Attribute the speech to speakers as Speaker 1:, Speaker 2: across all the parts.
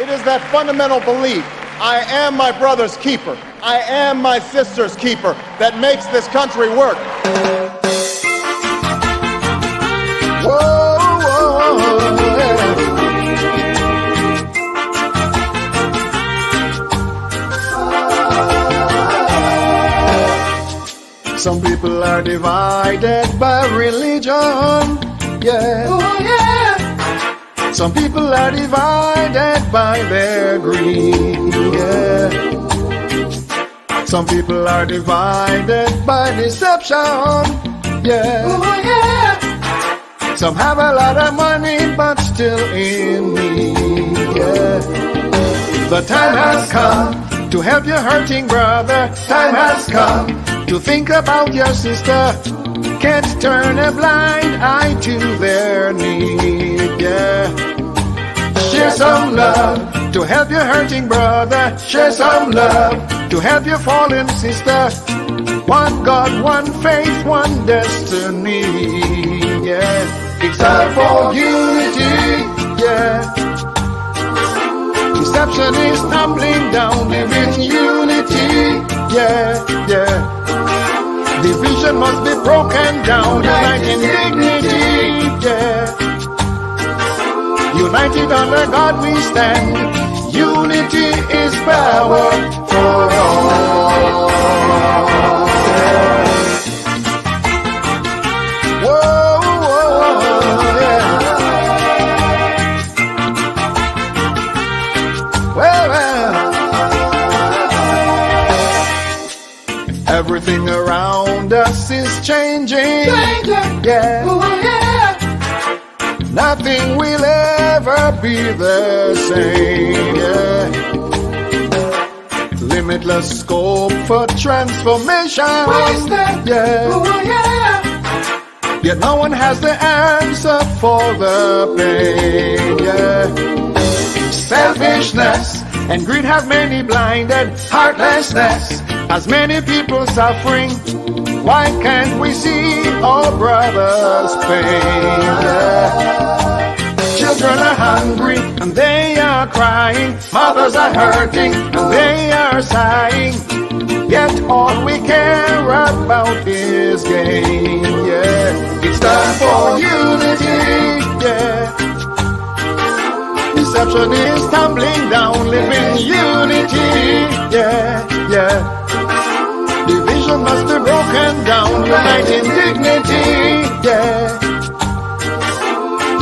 Speaker 1: It is that fundamental belief, I am my brother's keeper, I am my sister's keeper, that makes this country work. Whoa, whoa, yeah. Some people are divided by religion, yeah. Oh, yeah. Some people are divided by their greed, yeah. Some people are divided by deception, yeah. Oh, yeah. Some have a lot of money but still in need, yeah. The time has come to help your hurting brother. Time has come to think about your sister. Can't turn a blind eye to their need, yeah. Share some love to help your hurting brother. Share some love to help your fallen sister. One God, one faith, one destiny, yeah. It's time for unity, yeah. Deception is tumbling down, live in unity, yeah, yeah. Division must be broken down, unite in dignity, yeah. United under God we stand. Unity is power for all. Yeah. Whoa, whoa, yeah. Well, everything around us is changing. Yeah. Nothing will ever be the same, yeah. Limitless scope for transformation, yeah. Yet no one has the answer for the pain, yeah. Selfishness and greed have many blinded. Heartlessness has many people suffering. Why can't we see our brothers' pain, yeah? Children are hungry and they are crying. Mothers are hurting and they are sighing. Yet all we care about is gain, yeah. It's time for unity, yeah. Deception is tumbling down, live in unity, yeah, yeah. Division must be broken down, unite in dignity, yeah.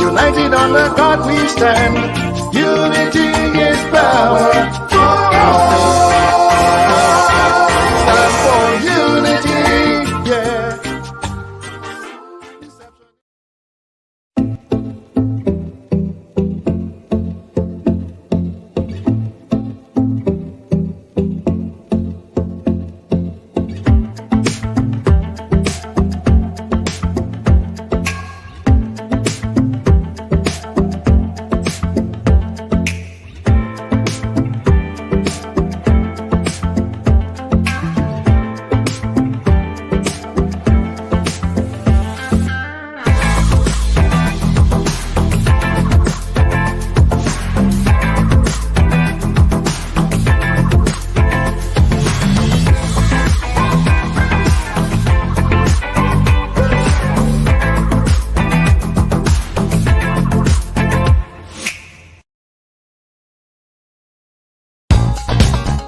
Speaker 1: United under God we stand. Unity is power for all. Stand for unity, yeah.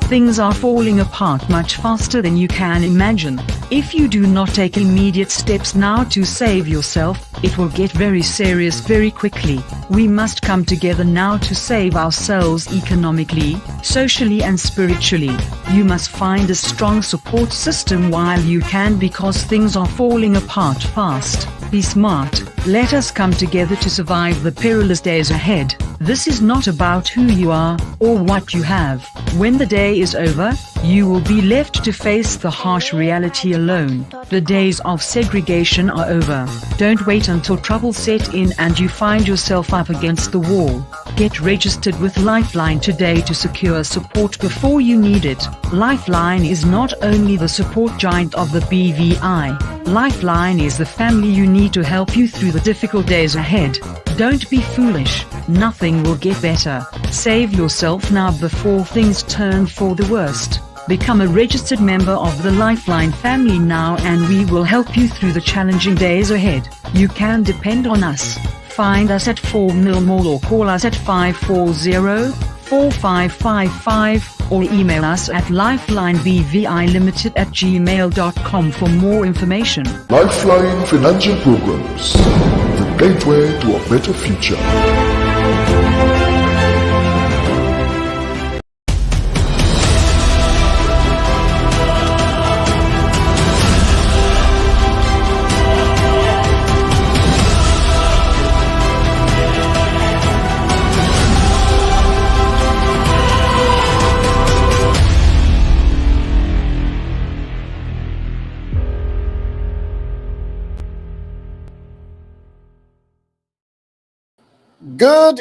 Speaker 2: Things are falling apart much faster than you can imagine. If you do not take immediate steps now to save yourself, it will get very serious very quickly. We must come together now to save ourselves economically, socially and spiritually. You must find a strong support system while you can, because things are falling apart fast. Be smart. Let us come together to survive the perilous days ahead. This is not about who you are, or what you have. When the day is over, you will be left to face the harsh reality alone. The days of segregation are over. Don't wait until trouble set in and you find yourself up against the wall. Get registered with Lifeline today to secure support before you need it. Lifeline is not only the support giant of the BVI, Lifeline is the family you need to help you through the difficult days ahead. Don't be foolish, nothing will get better. Save yourself now before things turn for the worst. Become a registered member of the Lifeline family now and we will help you through the challenging days ahead. You can depend on us. Find us at 4 Mill Mall or call us at 540-4555 or email us at lifelinebvilimited@gmail.com for more information.
Speaker 1: Lifeline Financial Programs, the gateway to a better future. Good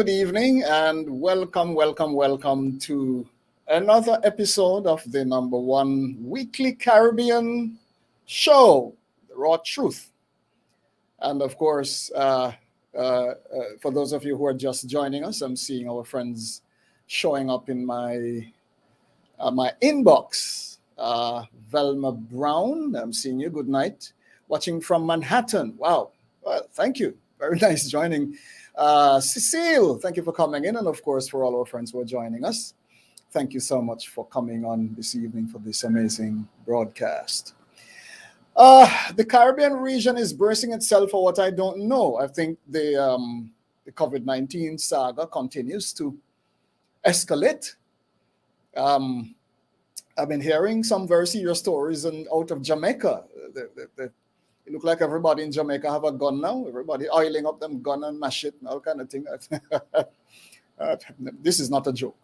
Speaker 1: evening, and welcome to another episode of the #1 weekly Caribbean show, The Raw Truth. And of course, for those of you who are just joining us, I'm seeing our friends showing up in my inbox. Velma Brown, I'm seeing you. Good night. Watching from Manhattan. Wow. Well, thank you. Very nice joining. Cecile, thank you for coming in. And of course, for all our friends who are joining us, thank you so much for coming on this evening for this amazing broadcast. The Caribbean region is bracing itself for what I don't know. I think the COVID-19 saga continues to escalate. I've been hearing some very serious stories out of Jamaica. It look like everybody in Jamaica have a gun now. Everybody oiling up them gun and mash it and all kind of thing. This is not a joke.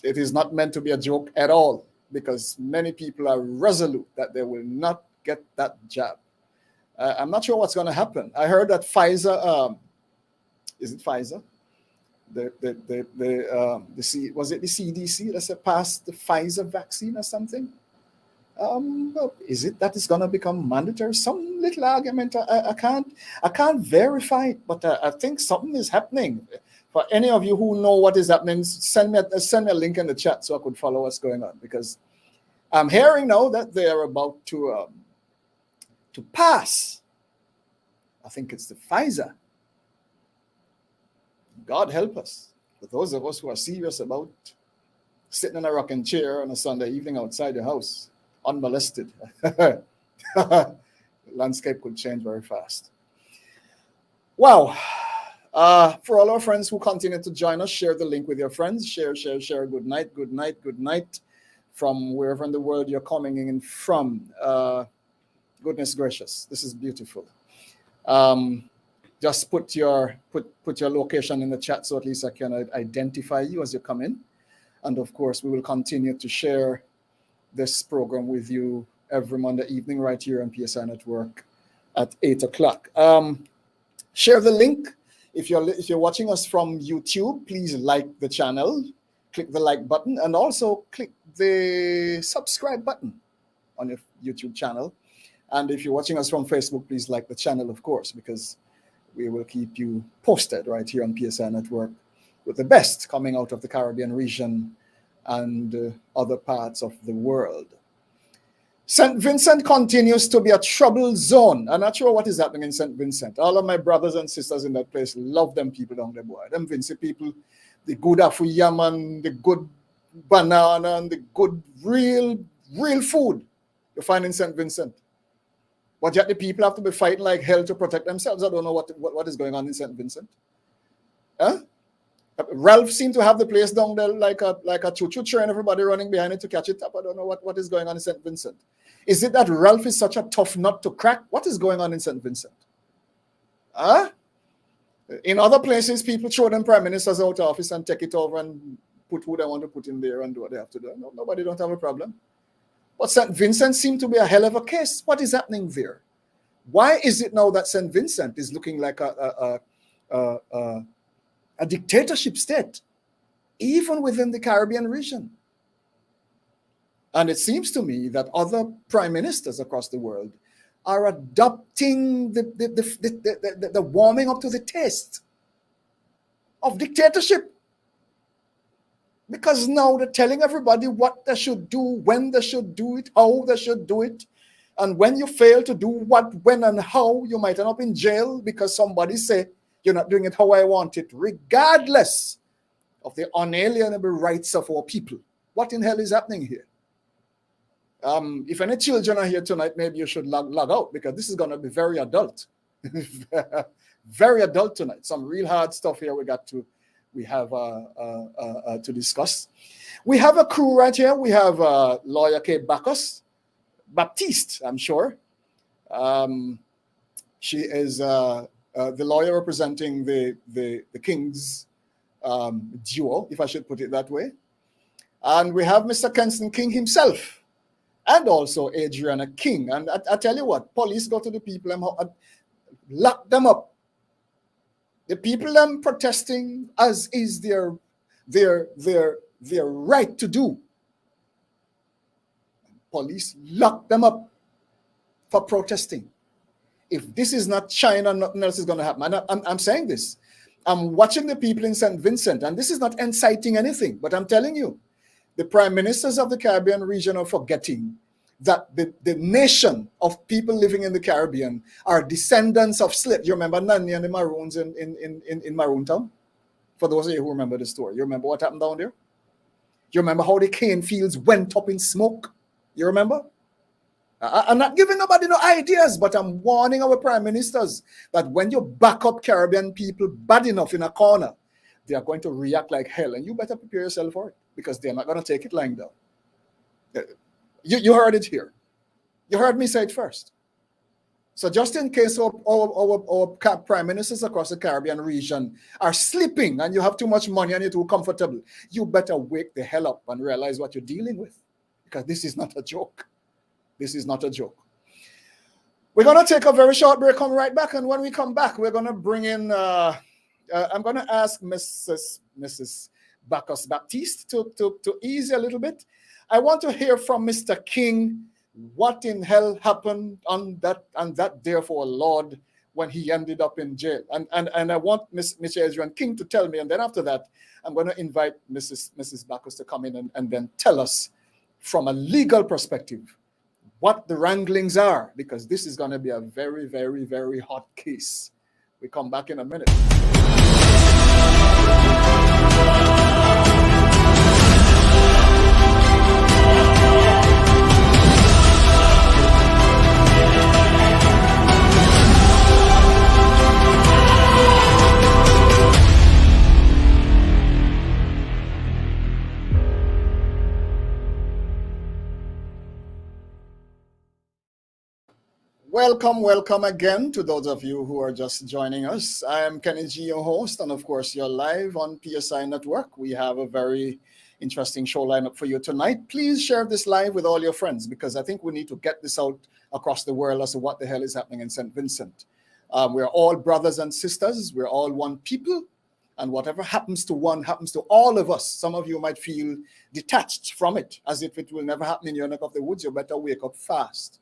Speaker 1: It is not meant to be a joke at all because many people are resolute that they will not get that jab. I'm not sure what's going to happen. I heard that Pfizer, is it Pfizer? Was it the CDC that passed the Pfizer vaccine or something? Is it that it's going to become mandatory? Some little argument. I can't verify it, but I think something is happening. For any of you who know what is happening, send me a link in the chat so I could follow what's going on. Because I'm hearing now that they are about to pass. I think it's the Pfizer. God help us. For those of us who are serious about sitting in a rocking chair on a Sunday evening outside the house, unmolested. The landscape could change very fast. Wow. For all our friends who continue to join us, share the link with your friends. Share. Good night from wherever in the world you're coming in from. Goodness gracious, this is beautiful. Just put your location in the chat so at least I can identify you as you come in. And of course, we will continue to share this program with you every Monday evening right here on PSI Network at 8 o'clock. Share the link. If you're watching us from YouTube, please like the channel, click the like button, and also click the subscribe button on your YouTube channel. And if you're watching us from Facebook, please like the channel, of course, because we will keep you posted right here on PSI Network with the best coming out of the Caribbean region and other parts of the world. St. Vincent continues to be a trouble zone. I'm not sure what is happening in St. Vincent. All of my brothers and sisters in that place love them people down there, boy. Them Vincent people, the good afuyam, the good banana, and the good real food you find in St. Vincent. But yet the people have to be fighting like hell to protect themselves. I don't know what is going on in St. Vincent. Huh? Ralph seemed to have the place down there like a choo-choo train, everybody running behind it to catch it up. I don't know what is going on in St. Vincent. Is it that Ralph is such a tough nut to crack? What is going on in St. Vincent? Huh? In other places, people throw them prime ministers out of office and take it over and put who they want to put in there and do what they have to do. No, nobody don't have a problem. But St. Vincent seemed to be a hell of a case. What is happening there? Why is it now that St. Vincent is looking like a dictatorship state, even within the Caribbean region? And it seems to me that other prime ministers across the world are adopting the warming up to the taste of dictatorship. Because now they're telling everybody what they should do, when they should do it, how they should do it. And when you fail to do what, when, and how, you might end up in jail because somebody say, you're not doing it how I want it, regardless of the unalienable rights of our people. What in hell is happening here? If any children are here tonight, maybe you should log out, because this is going to be very adult. Very adult tonight. Some real hard stuff here we have to discuss. We have a crew right here. We have lawyer Bacchus, Baptiste, I'm sure. She is the lawyer representing the King's duo, if I should put it that way. And we have Mr. Kenson King himself, and also Adrianna King. And I tell you what, police go to the people and lock them up. The people them protesting, as is their right to do. Police lock them up for protesting. If this is not China, nothing else is going to happen. I'm saying this. I'm watching the people in St. Vincent, and this is not inciting anything, but I'm telling you, the prime ministers of the Caribbean region are forgetting that the nation of people living in the Caribbean are descendants of slaves. You remember Nanny and the Maroons in Maroon Town? For those of you who remember the story, you remember what happened down there? You remember how the cane fields went up in smoke? You remember? I'm not giving nobody no ideas, but I'm warning our prime ministers that when you back up Caribbean people bad enough in a corner, they are going to react like hell, and you better prepare yourself for it, because they're not going to take it lying down. You heard it here. You heard me say it first. So just in case our prime ministers across the Caribbean region are sleeping and you have too much money and you're too comfortable, you better wake the hell up and realize what you're dealing with, because this is not a joke. This is not a joke. We're going to take a very short break, come right back, and when we come back, we're going to bring in, I'm going to ask Mrs. Bacchus Baptiste to ease a little bit. I want to hear from Mr. King what in hell happened on that day for Lord when he ended up in jail. And I want Mr. Adrian King to tell me, and then after that, I'm going to invite Mrs. Bacchus to come in and then tell us from a legal perspective what the wranglings are, because this is going to be a very, very, very hot case. We come back in a minute. Welcome again to those of you who are just joining us. I am Kenny G, your host, and of course you're live on PSI Network. We have a very interesting show lineup for you tonight. Please share this live with all your friends, because I think we need to get this out across the world as to what the hell is happening in St. Vincent. We're all brothers and sisters. We're all one people, and whatever happens to one happens to all of us. Some of you might feel detached from it, as if it will never happen in your neck of the woods. You better wake up fast.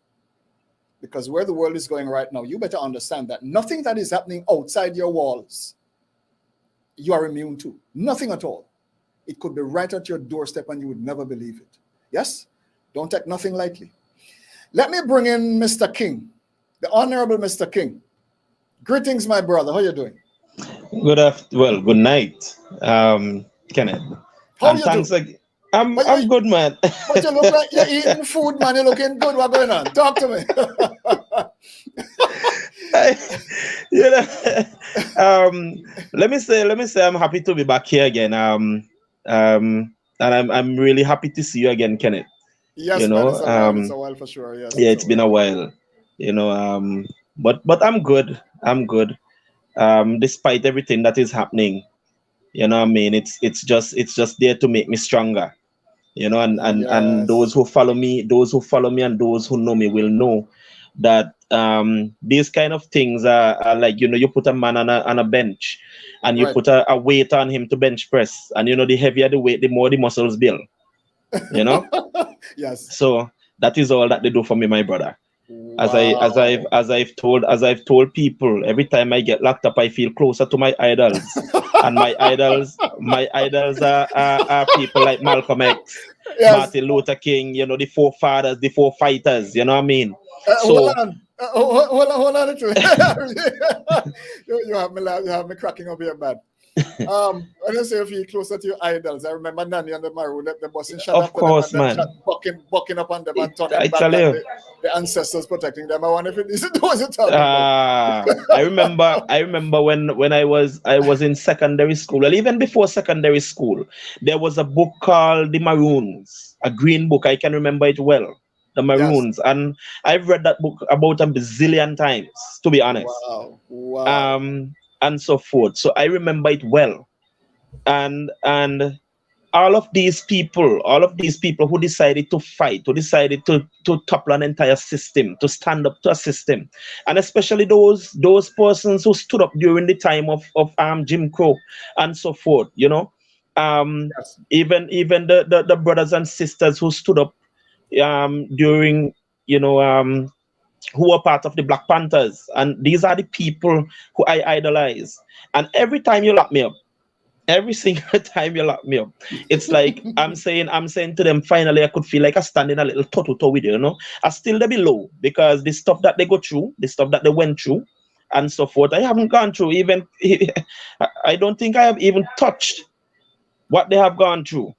Speaker 1: Because where the world is going right now, you better understand that nothing that is happening outside your walls, you are immune to. Nothing at all. It could be right at your doorstep and you would never believe it. Yes? Don't take nothing lightly. Let me bring in Mr. King, the Honorable Mr. King. Greetings, my brother. How are you doing?
Speaker 3: Good night, Kenneth.
Speaker 1: How are you doing?
Speaker 3: I'm good, man.
Speaker 1: But you look like you're eating food, man. You're looking good. What's going on? Talk to me.
Speaker 3: Let me say I'm happy to be back here again. And I'm really happy to see you again, Kenneth.
Speaker 1: Yes, it's a while for sure. Yes.
Speaker 3: Yeah, it's been a while. But I'm good. I'm good. Despite everything that is happening, you know what I mean? It's just there to make me stronger. And those who follow me and those who know me will know that these kind of things are like, you put a man on a bench and you put a weight on him to bench press, and the heavier the weight, the more the muscles build. Yeah,
Speaker 4: Yes.
Speaker 3: So that is all that they do for me, my brother.
Speaker 4: Wow.
Speaker 3: As I've told people, every time I get locked up, I feel closer to my idols. And my idols are people like Malcolm X,
Speaker 4: Yes.
Speaker 3: Martin Luther King, you know, the forefathers, the forefighers, you know what I mean?
Speaker 4: Hold on. Hold on. You have me cracking up here, man. When I say if you're closer to your idols, I remember Nanny and the Maroon, the busting shot
Speaker 3: Of
Speaker 4: after
Speaker 3: course,
Speaker 4: them and
Speaker 3: man.
Speaker 4: bucking up on them and turning
Speaker 3: I
Speaker 4: back
Speaker 3: tell
Speaker 4: like
Speaker 3: you.
Speaker 4: the ancestors protecting them. I wonder if it is those you're talking about.
Speaker 3: I remember when I was in secondary school, well, even before secondary school, there was a book called The Maroons, a green book. I can remember it well. The Maroons. Yes. And I've read that book about a bazillion times, to be honest.
Speaker 4: Wow.
Speaker 3: And so forth. So I remember it well. And all of these people who decided to fight, who decided to topple an entire system, to stand up to a system, and especially those persons who stood up during the time of Jim Crow and so forth, you know,
Speaker 4: Yes.
Speaker 3: even the brothers and sisters who stood up during, you know, who were part of the Black Panthers, and these are the people who I idolize. And every time you lock me up, every single time you lock me up, it's like I'm saying to them, finally I could feel like I stand in a little toe-to-toe with you know. I still they below because the stuff that they go through, the stuff that they went through and so forth, I haven't gone through. Even I don't think I have even touched what they have gone through.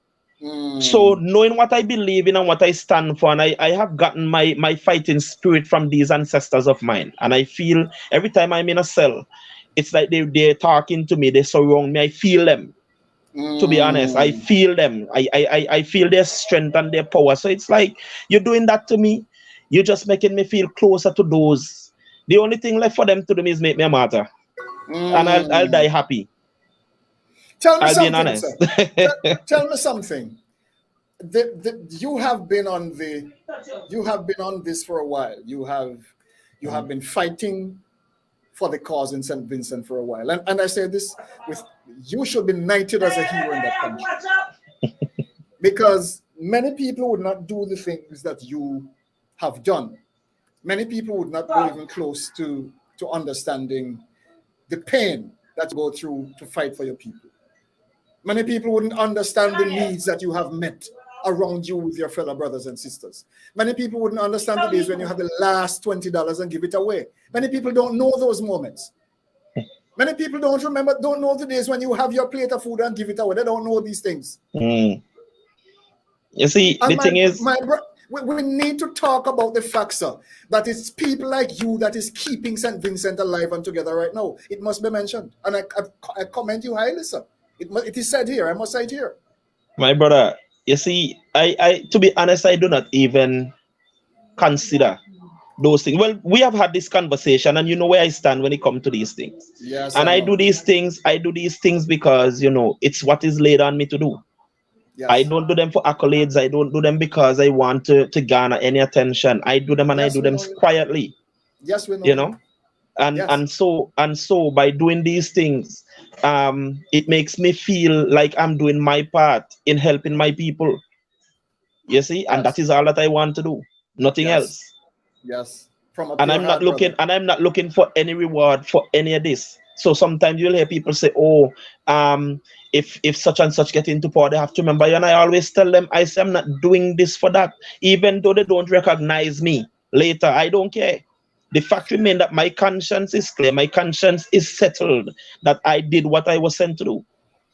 Speaker 3: So knowing what I believe in and what I stand for, and I have gotten my fighting spirit from these ancestors of mine, and I feel every time I'm in a cell, it's like they're talking to me, they surround me, I feel them. To be honest, I feel them. I feel their strength and their power. So it's like you're doing that to me, you're just making me feel closer to those. The only thing left for them to do is make me a martyr, and I'll die happy.
Speaker 4: Tell me something, sir. Tell me something. You have been on this for a while. You have been fighting for the cause in St. Vincent for a while. And I say this with you should be knighted as a hero in that country. Because many people would not do the things that you have done. Many people would not go even close to understanding the pain that you go through to fight for your people. Many people wouldn't understand the needs that you have met around you with your fellow brothers and sisters. Many people wouldn't understand the days when you have the last $20 and give it away. Many people don't know those moments. Many people don't know the days when you have your plate of food and give it away. They don't know these things.
Speaker 3: You see,
Speaker 4: and
Speaker 3: the thing is,
Speaker 4: we need to talk about the fact, sir, that it's people like you that is keeping St. Vincent alive and together right now. It must be mentioned. And I commend you highly, sir. It is said here. I must say it here.
Speaker 3: My brother, you see, I to be honest, I do not even consider those things. Well, we have had this conversation, and you know where I stand when it comes to these things.
Speaker 4: Yes,
Speaker 3: and I do these things because, you know, it's what is laid on me to do. Yes. I don't do them for accolades. I don't do them because I want to garner any attention. I do them, and I do them quietly.
Speaker 4: Yes, we know.
Speaker 3: You know, and so by doing these things, it makes me feel like I'm doing my part in helping my people. You see, and that is all that I want to do. Nothing else.
Speaker 4: Yes.
Speaker 3: And I'm not looking for any reward for any of this. So sometimes you'll hear people say, "Oh, if such and such get into power, they have to remember you." And I always tell them, I say, I'm not doing this for that. Even though they don't recognize me later, I don't care. The fact remains that my conscience is clear. My conscience is settled that I did what I was sent to do.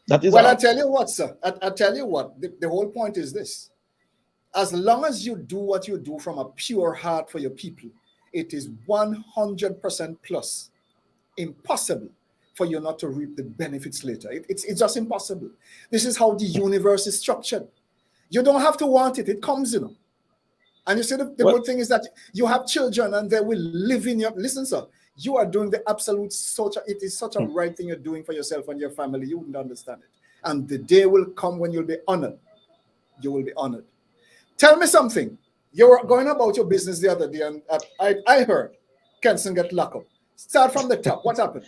Speaker 3: That is
Speaker 4: well,
Speaker 3: all.
Speaker 4: I tell you what, sir. I tell you what. The whole point is this. As long as you do what you do from a pure heart for your people, it is 100% plus impossible for you not to reap the benefits later. It's just impossible. This is how the universe is structured. You don't have to want it. It comes, you know. And you see, the good thing is that you have children and they will live in your... Listen, sir, you are doing the absolute... It is such a right thing you're doing for yourself and your family. You wouldn't understand it. And the day will come when you'll be honored. You will be honored. Tell me something. You were going about your business the other day, and I heard Kenson get locked up. Start from the top. What happened?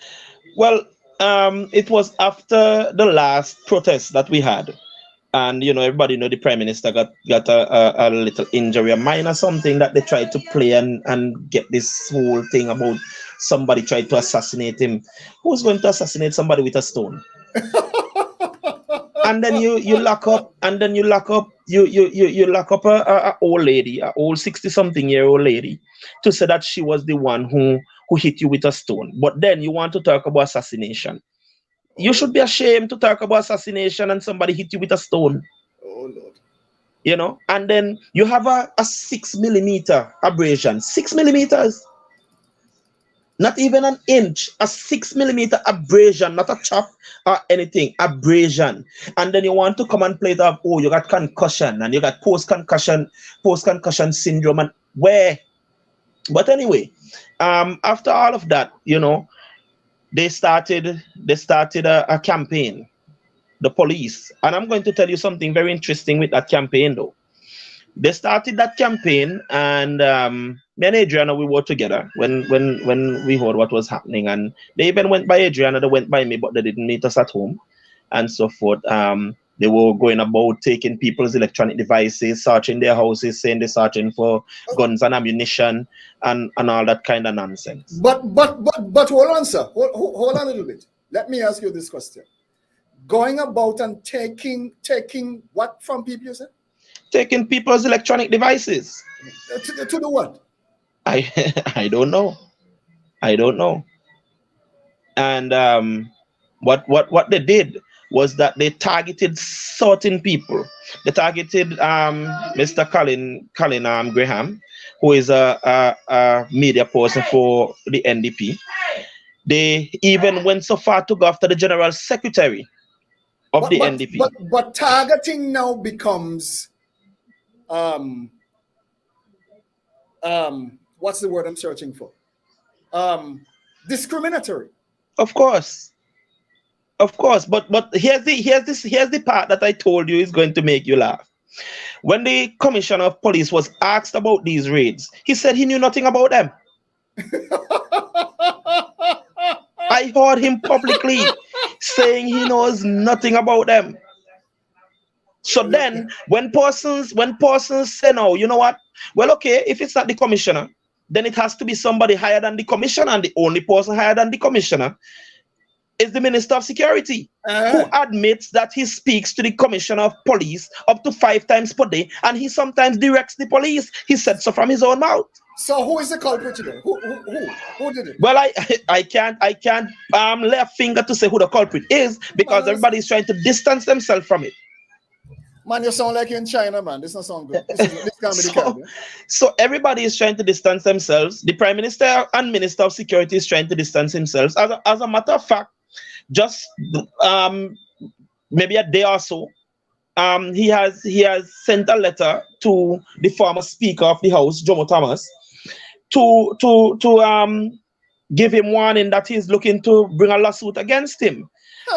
Speaker 3: Well, it was after the last protest that we had. And everybody know the prime minister got a little injury, a minor something that they tried to play and get this whole thing about somebody tried to assassinate him. Who's going to assassinate somebody with a stone? And then you lock up, you lock up a old lady, a old 60-something-year-old lady, to say that she was the one who hit you with a stone. But then you want to talk about assassination. You should be ashamed to talk about assassination and somebody hit you with a stone.
Speaker 4: Oh Lord.
Speaker 3: And then you have a 6mm abrasion. 6 millimeters. Not even an inch, a 6mm abrasion, not a chop or anything, abrasion. And then you want to come and play it up, oh, you got concussion and you got post-concussion syndrome, and where? But anyway, after all of that, they started a campaign, the police. And I'm going to tell you something very interesting with that campaign though. They started that campaign, and me and Adrianna, we were together when we heard what was happening, and they even went by Adrianna, they went by me, but they didn't meet us at home and so forth. They were going about taking people's electronic devices, searching their houses, saying they're searching for guns and ammunition and all that kind of nonsense.
Speaker 4: But hold on, sir. Hold on a little bit. Let me ask you this question. Going about and taking what from people, you said?
Speaker 3: Taking people's electronic devices.
Speaker 4: To do what?
Speaker 3: I don't know. And what they did was that they targeted certain people. They targeted Mr. Colin Graham, who is a media person for the NDP. They even went so far to go after the General Secretary of the NDP.
Speaker 4: But targeting now becomes what's the word I'm searching for? Discriminatory.
Speaker 3: Of course. But here's the part that I told you is going to make you laugh. When the commissioner of police was asked about these raids, he said he knew nothing about them. I heard him publicly saying he knows nothing about them. So then, when persons say, no, you know what? Well, okay, if it's not the commissioner, then it has to be somebody higher than the commissioner, and the only person higher than the commissioner is the Minister of Security, who admits that he speaks to the Commissioner of Police up to 5 times per day, and he sometimes directs the police. He said so from his own mouth.
Speaker 4: So who is the culprit today? Who did it?
Speaker 3: Well, I can't lay a finger to say who the culprit is, because everybody is trying to distance themselves from it.
Speaker 4: Man, you sound like you're in China, man. This doesn't sound good. This can't be the Caribbean.
Speaker 3: So everybody is trying to distance themselves. The Prime Minister and Minister of Security is trying to distance themselves. As a matter of fact, just maybe a day or so, he has sent a letter to the former Speaker of the House, Jomo Thomas, to give him warning that he's looking to bring a lawsuit against him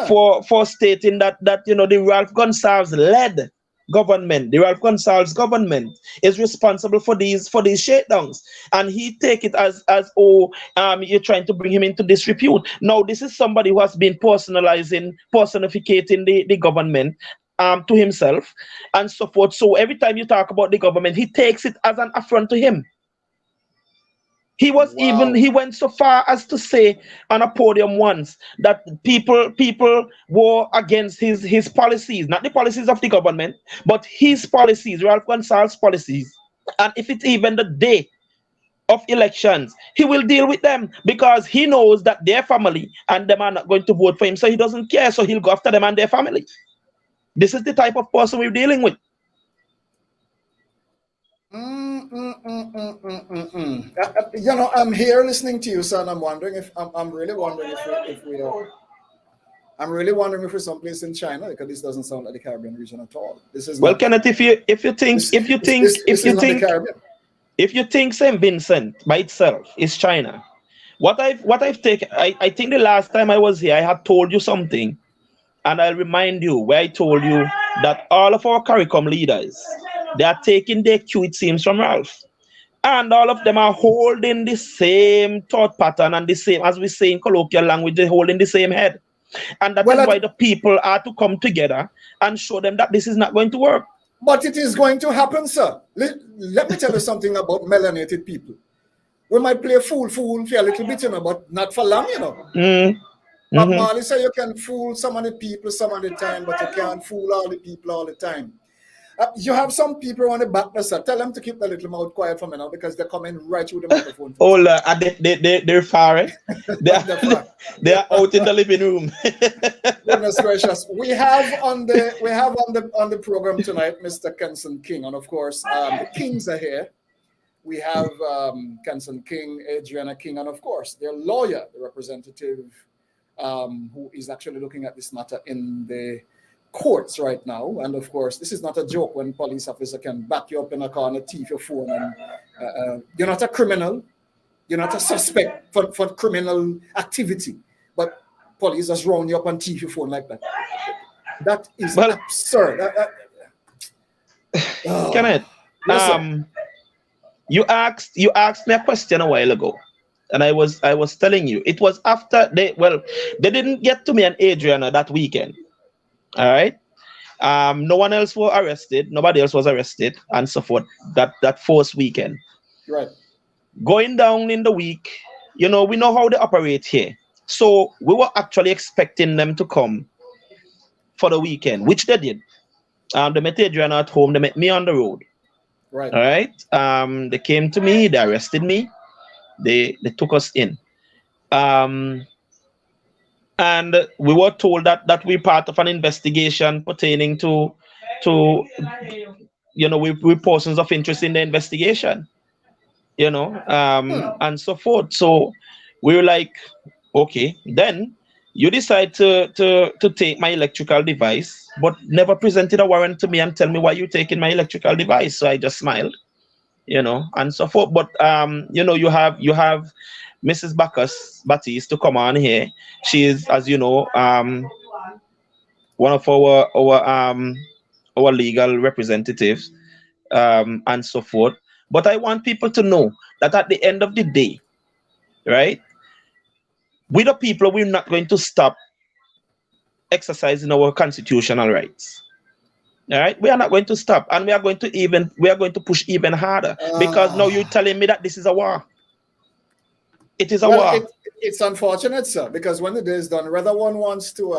Speaker 3: for stating that the Ralph Gonsalves led government, the Ralph Gonsalves government is responsible for these shakedowns, and he take it as you're trying to bring him into disrepute. Now, this is somebody who has been personificating the government to himself and so forth. So every time you talk about the government, he takes it as an affront to him. He went so far as to say on a podium once that people were against his policies, not the policies of the government, but his policies, Ralph Gonsalves' policies. And if it's even the day of elections, he will deal with them, because he knows that their family and them are not going to vote for him, so he doesn't care, so he'll go after them and their family. This is the type of person we're dealing with.
Speaker 4: I'm here listening to you, son. I'm wondering if I'm really wondering if we're someplace in China, because this doesn't sound like the Caribbean region at all. This is
Speaker 3: Kenneth, if you think St. Vincent by itself is China, what I've taken, I think the last time I was here, I had told you something, and I'll remind you where I told you that all of our CARICOM leaders, they are taking their cue, it seems, from Ralph. And all of them are holding the same thought pattern and the same, as we say in colloquial language, they're holding the same head. And that is why the people are to come together and show them that this is not going to work.
Speaker 4: But it is going to happen, sir. Let me tell you something about melanated people. We might play fool for a little bit, you know, but not for long, you know. But Marley said you can fool some of the people some of the time, but you can't fool all the people all the time. You have some people on the back there, sir. Tell them to keep their little mouth quiet for me now because they're coming right through the microphone.
Speaker 3: Oh, they're far, eh? They are out in the living room.
Speaker 4: Goodness gracious. We have on the program tonight Mr. Kenson King, and of course the Kings are here. We have Kenson King, Adrianna King, and of course their lawyer, the representative who is actually looking at this matter in the courts right now. And of course, this is not a joke when police officer can back you up in a car and thief your phone. And you're not a criminal. You're not a suspect for criminal activity. But police just round you up and thief your phone like that. That is absurd.
Speaker 3: Kenneth, you asked me a question a while ago. And I was telling you, it was after they didn't get to me and Adrianna that weekend. All right. No one else was arrested. Nobody else was arrested and so forth. That first weekend.
Speaker 4: Right.
Speaker 3: Going down in the week, you know, we know how they operate here. So we were actually expecting them to come for the weekend, which they did. They met Adrianna at home. They met me on the road.
Speaker 4: Right.
Speaker 3: All right. They came to me. They arrested me. They took us in. And we were told that we're part of an investigation pertaining to you know, we persons of interest in the investigation, you know, and so forth. So we were like, okay, then you decide to take my electrical device, but never presented a warrant to me and tell me why you're taking my electrical device. So I just smiled, you know, and so forth. But you know, you have Mrs. Bacchus Baptiste to come on here. She is, as you know, one of our legal representatives, and so forth. But I want people to know that at the end of the day, right, we the people, we're not going to stop exercising our constitutional rights. All right, we are not going to stop, and we are going to push even harder, because now you're telling me that this is a war. It is a war.
Speaker 4: It's unfortunate, sir, because when the day is done, whether one wants to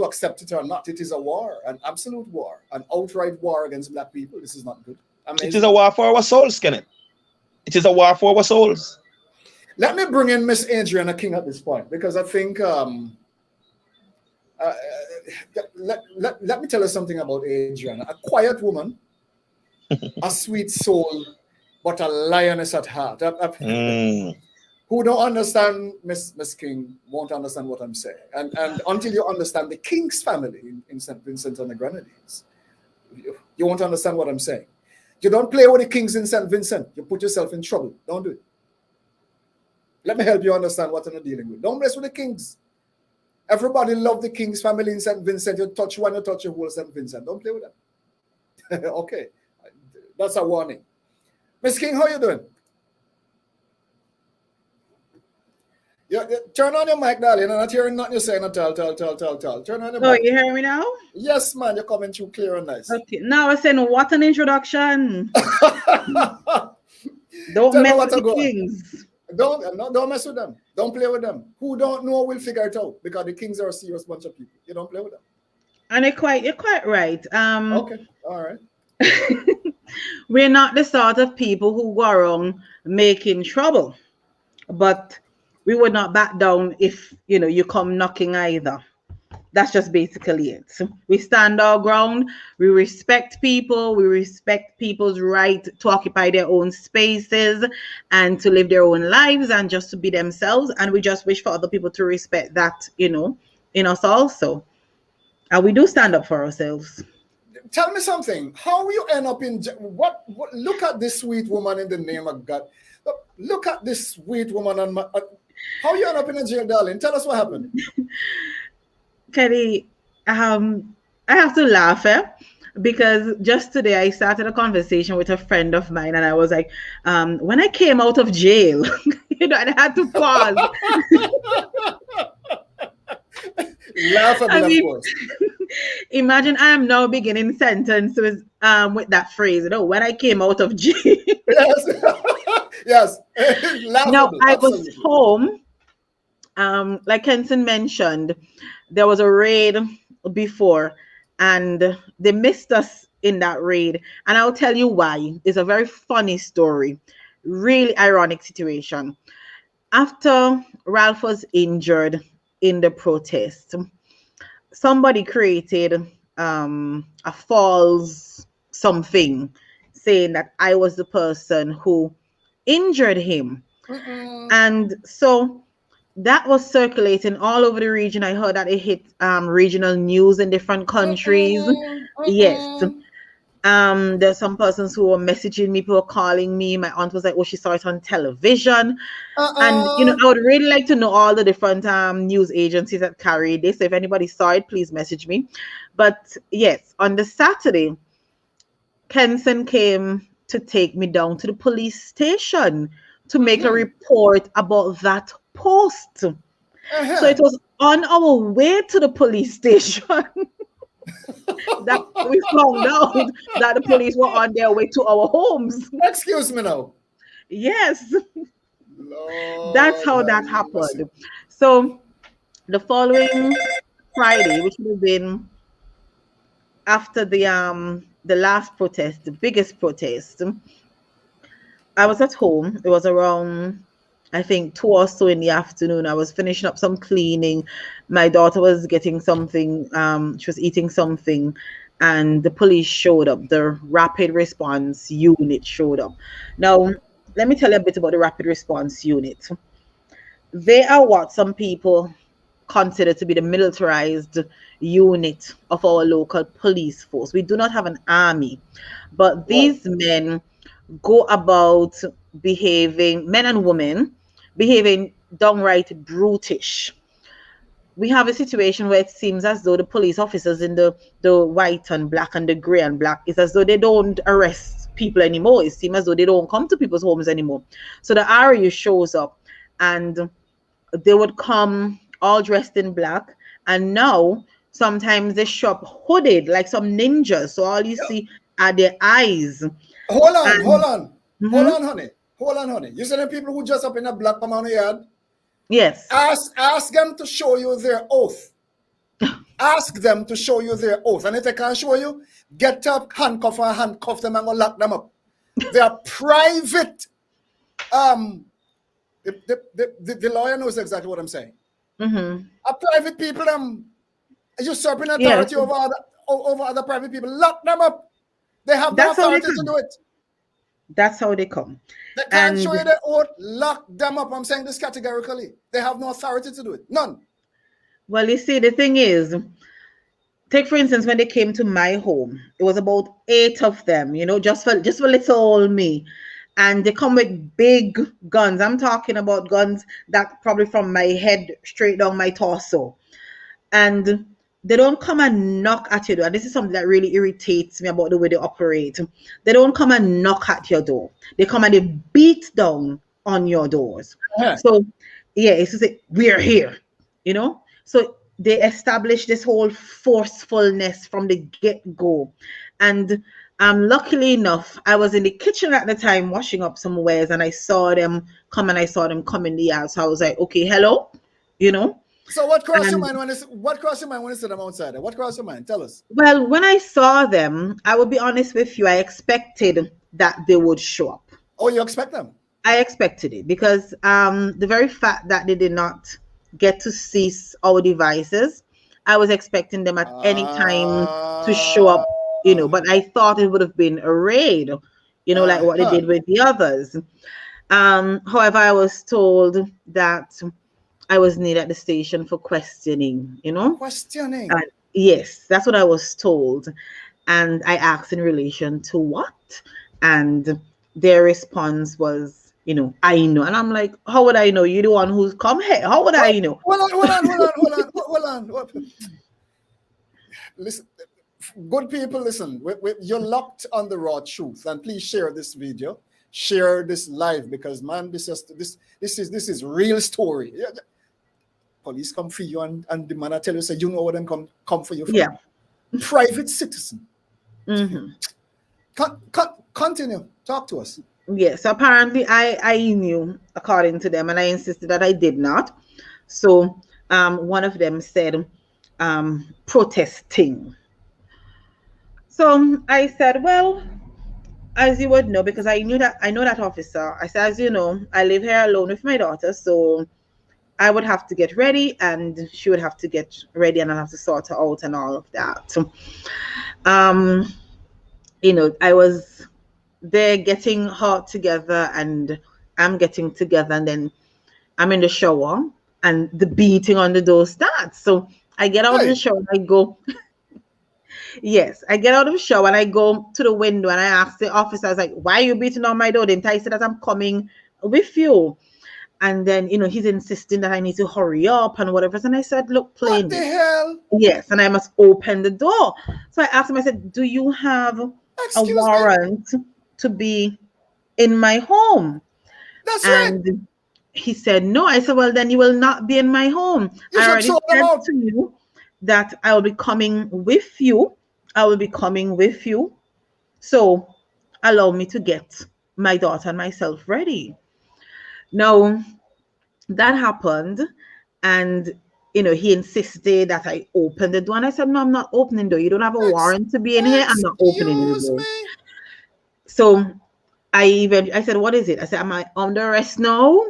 Speaker 4: accept it or not, it is a war, an absolute war, an outright war against black people. This is not good. Amazing.
Speaker 3: It is a war for our souls, Kenneth. It is a war for our souls.
Speaker 4: Let me bring in Miss Adrianna King at this point, because I think let me tell you something about Adrianna. A quiet woman, a sweet soul, but a lioness at heart. Who don't understand Miss King won't understand what I'm saying. And until you understand the King's family in St. Vincent and the Grenadines, you won't understand what I'm saying. You don't play with the Kings in St. Vincent. You put yourself in trouble. Don't do it. Let me help you understand what I'm dealing with. Don't mess with the Kings. Everybody love the King's family in St. Vincent. You touch one, you touch the whole St. Vincent. Don't play with them. Okay. That's a warning. Miss King, how you doing? Turn on your mic, darling. I'm not hearing nothing you're saying. Tell. Turn on your mic.
Speaker 5: You hear me now?
Speaker 4: Yes, man. You're coming through clear and nice.
Speaker 5: Okay. Now I was saying, what an introduction. Don't mess with the Kings.
Speaker 4: Don't mess with them. Don't play with them. Who don't know will figure it out, because the Kings are a serious bunch of people. You don't play with them.
Speaker 5: And you're quite right.
Speaker 4: Okay. All right.
Speaker 5: We're not the sort of people who go around making trouble, but we would not back down if you come knocking either. That's just basically it. We stand our ground. We respect people. We respect people's right to occupy their own spaces and to live their own lives and just to be themselves. And we just wish for other people to respect that, in us also. And we do stand up for ourselves.
Speaker 4: Tell me something. How you end up in what? Look at this sweet woman in the name of God. Look at this sweet woman. How you end up in a jail, darling? Tell us what happened.
Speaker 5: Kenny, I have to laugh, because just today I started a conversation with a friend of mine, and I was like, when I came out of jail, and I had to pause.
Speaker 4: Laughable, of course.
Speaker 5: Imagine I am now beginning sentence with that phrase, when I came out of jail.
Speaker 4: Yes. Yes.
Speaker 5: No,
Speaker 4: Laughable.
Speaker 5: I was
Speaker 4: Absolutely.
Speaker 5: home. Like Kenson mentioned, there was a raid before, and they missed us in that raid. And I'll tell you why. It's a very funny story, really ironic situation. After Ralph was injured in the protest, somebody created a false something saying that I was the person who injured him. And so that was circulating all over the region. I heard that it hit regional news in different countries. Yes. There's some persons who were messaging me, people were calling me. My aunt was like, oh, she saw it on television. And I would really like to know all the different news agencies that carried this. So if anybody saw it, please message me. But yes, on the Saturday, Kenson came to take me down to the police station to make a report about that post. So it was on our way to the police station that we found out that the police were on their way to our homes.
Speaker 4: Excuse me now.
Speaker 5: Yes.
Speaker 4: Lord,
Speaker 5: That's how that happened. So the following Friday, which would have been after the last protest, the biggest protest, I was at home. It was around, I think, 2 or so in the afternoon. I was finishing up some cleaning. My daughter was getting something. She was eating something, and the police showed up. The rapid response unit showed up. Now, let me tell you a bit about the rapid response unit. They are what some people consider to be the militarized unit of our local police force. We do not have an army, but these men go about behaving, men and women, behaving downright brutish. We have a situation where it seems as though the police officers in the white and black and the gray and black, it's as though they don't arrest people anymore. It seems as though they don't come to people's homes anymore. So the RU shows up and they would come all dressed in black, and now sometimes they show up hooded like some ninjas. So all you see are their eyes.
Speaker 4: Hold on, honey. You see the people who dress up in a black come on the yard?
Speaker 5: Yes.
Speaker 4: Ask them to show you their oath. Ask them to show you their oath. And if they can't show you, get up, handcuff them and go lock them up. They are private. The lawyer knows exactly what I'm saying. A private people, usurping authority over other private people, lock them up. They have the authority to do it.
Speaker 5: That's how they come.
Speaker 4: They can't show you their oath, lock them up. I'm saying this categorically. They have no authority to do it. None.
Speaker 5: Well, you see, the thing is, take for instance, when they came to my home, it was about 8 of them, just for little old me. And they come with big guns. I'm talking about guns that probably from my head straight down my torso. And they don't come and knock at your door. And this is something that really irritates me about the way they operate. They don't come and knock at your door. They come and they beat down on your doors. So, it's to say, we're here, So they establish this whole forcefulness from the get-go. And luckily enough, I was in the kitchen at the time washing up some wares, and I saw them come in the yard. So I was like, okay, hello,
Speaker 4: So what crossed your mind when you saw them outside? What crossed your mind? Tell us.
Speaker 5: Well, when I saw them, I will be honest with you, I expected that they would show up.
Speaker 4: Oh, you expect them?
Speaker 5: I expected it because the very fact that they did not get to seize our devices, I was expecting them at any time to show up. But I thought it would have been a raid, like what they did with the others. However, I was told that I was needed at the station for questioning,
Speaker 4: Questioning?
Speaker 5: Yes, that's what I was told. And I asked in relation to what? And their response was, I know. And I'm like, how would I know? You're the one who's come here. How would I know?
Speaker 4: Hold on. Listen. Good people, listen. You're locked on the raw truth, and please share this video, share this live, because man, this is real story. police come for you and the man I tell you, say, you know what them come for you for?
Speaker 5: Yeah.
Speaker 4: Private citizen.
Speaker 5: Mm-hmm.
Speaker 4: Continue. Talk to us.
Speaker 5: Yes, apparently I knew, according to them, and I insisted that I did not. So one of them said, protesting. So I said, well, as you would know, because I know that officer. I said, as you know, I live here alone with my daughter, so I would have to get ready, and she would have to get ready, and I'd have to sort her out and all of that. You know, I was there getting her together, and I'm getting together, and then I'm in the shower, and the beating on the door starts. So I get out of the shower, and I go. Yes, I get out of the shower and I go to the window and I ask the officer, I was like, why are you beating on my door? Didn't I say that I'm coming with you? And then, you know, he's insisting that I need to hurry up and whatever. And I said, look, plainly.
Speaker 4: What the hell?
Speaker 5: Yes, and I must open the door. So I asked him, I said, do you have a warrant to be in my home?
Speaker 4: That's
Speaker 5: and
Speaker 4: right.
Speaker 5: He said, no. I said, well, then you will not be in my home. I already said to you that I will be coming with you. I will be coming with you. So allow me to get my daughter and myself ready. Now, that happened. And, you know, he insisted that I open the door. And I said, no, I'm not opening the door. You don't have a warrant to be in here. I'm not opening the door. So I said, what is it? I said, am I under arrest now?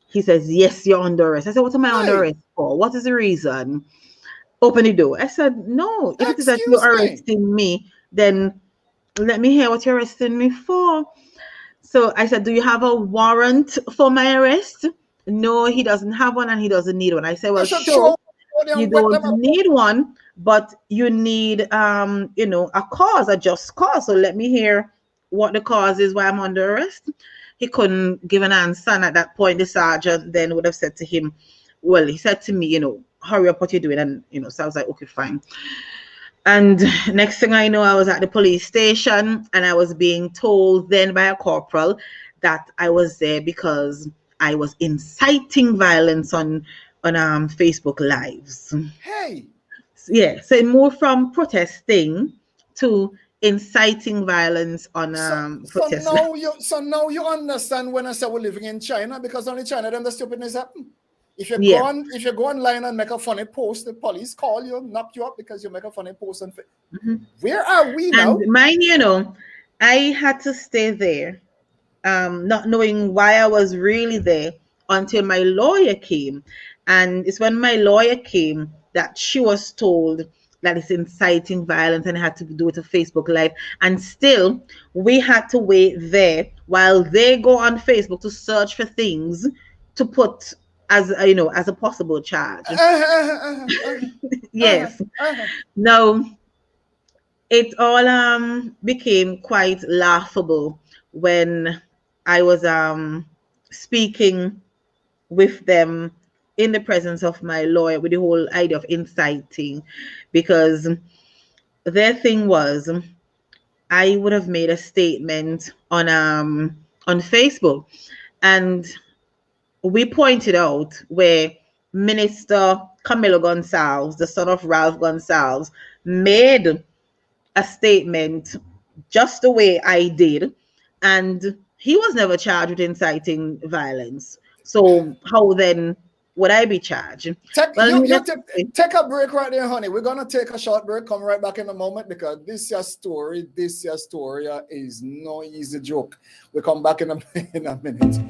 Speaker 5: He says, yes, you're under arrest. I said, what am I under arrest for? What is the reason? Open the door. I said, no, if it is that you're arresting me, then let me hear what you're arresting me for. So I said, do you have a warrant for my arrest? No, he doesn't have one and he doesn't need one. I said, well, sure, you don't need one, but you need, you know, a cause, a just cause. So let me hear what the cause is why I'm under arrest. He couldn't give an answer. And at that point, the sergeant then would have said to him, well, he said to me, you know, hurry up what you're doing. And, you know, so I was like, okay, fine. And next thing I know, I was at the police station and I was being told then by a corporal that I was there because I was inciting violence on Facebook Lives.
Speaker 4: Hey.
Speaker 5: Yeah, so it moved from protesting to inciting violence on protest.
Speaker 4: So now you understand when I say we're living in China, because only China them the stupidness happen. If you go online and make a funny post, the police call you, knock you up because you make a funny post. And where are we now?
Speaker 5: And mine, you know, I had to stay there, not knowing why I was really there until my lawyer came. And it's when my lawyer came that she was told that it's inciting violence and had to do it to Facebook Live. And still, we had to wait there while they go on Facebook to search for things to put as you know, as a possible charge. Yes. Now, it all became quite laughable when I was speaking with them in the presence of my lawyer with the whole idea of inciting, because their thing was I would have made a statement on Facebook, and we pointed out where Minister Camilo Gonsalves, the son of Ralph Gonsalves, made a statement just the way I did, and he was never charged with inciting violence. So how then would I be charged?
Speaker 4: Take a break right there, honey. We're gonna take a short break. Come right back in a moment because this your story is no easy joke. We'll come back in a minute.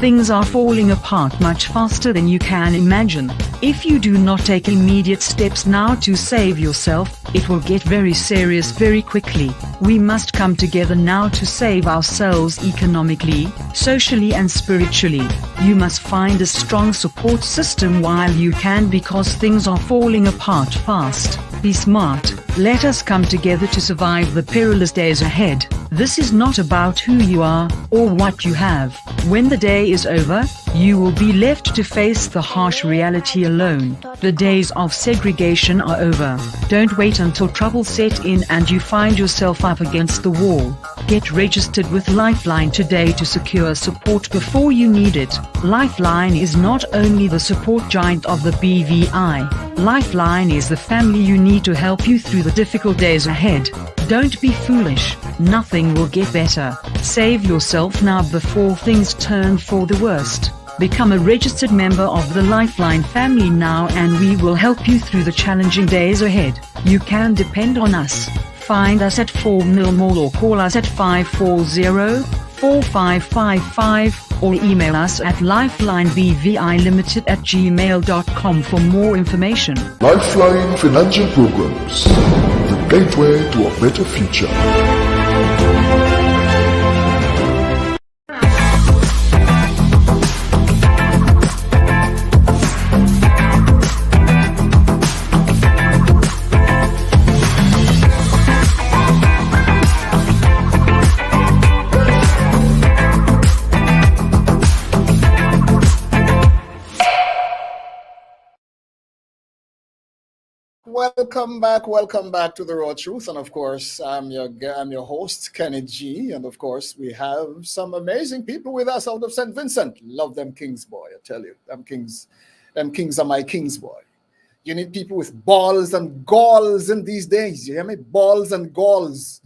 Speaker 2: Things are falling apart much faster than you can imagine. If you do not take immediate steps now to save yourself, it will get very serious very quickly. We must come together now to save ourselves economically, socially and spiritually. You must find a strong support system while you can, because things are falling apart fast. Be smart. Let us come together to survive the perilous days ahead. This is not about who you are or what you have. When the day is over, you will be left to face the harsh reality alone. The days of segregation are over. Don't wait until trouble set in and you find yourself up against the wall. Get registered with Lifeline today to secure support before you need it. Lifeline is not only the support giant of the BVI. Lifeline is the family you need to help you through the difficult days ahead. Don't be foolish. Nothing will get better. Save yourself now before things turn for the worst. Become a registered member of the Lifeline family now and we will help you through the challenging days ahead. You can depend on us. Find us at 4 Mill Mall or call us at 540-4555 or email us at lifelinebvilimited@gmail.com for more information.
Speaker 1: Lifeline Financial Programs, the gateway to a better future.
Speaker 4: Welcome back to the Raw Truth, and of course, I'm your host, Kenny G, and of course, we have some amazing people with us out of St. Vincent. Love them Kings, boy, I tell you, them Kings are my Kings, boy. You need people with balls and galls in these days. You hear me? Balls and galls.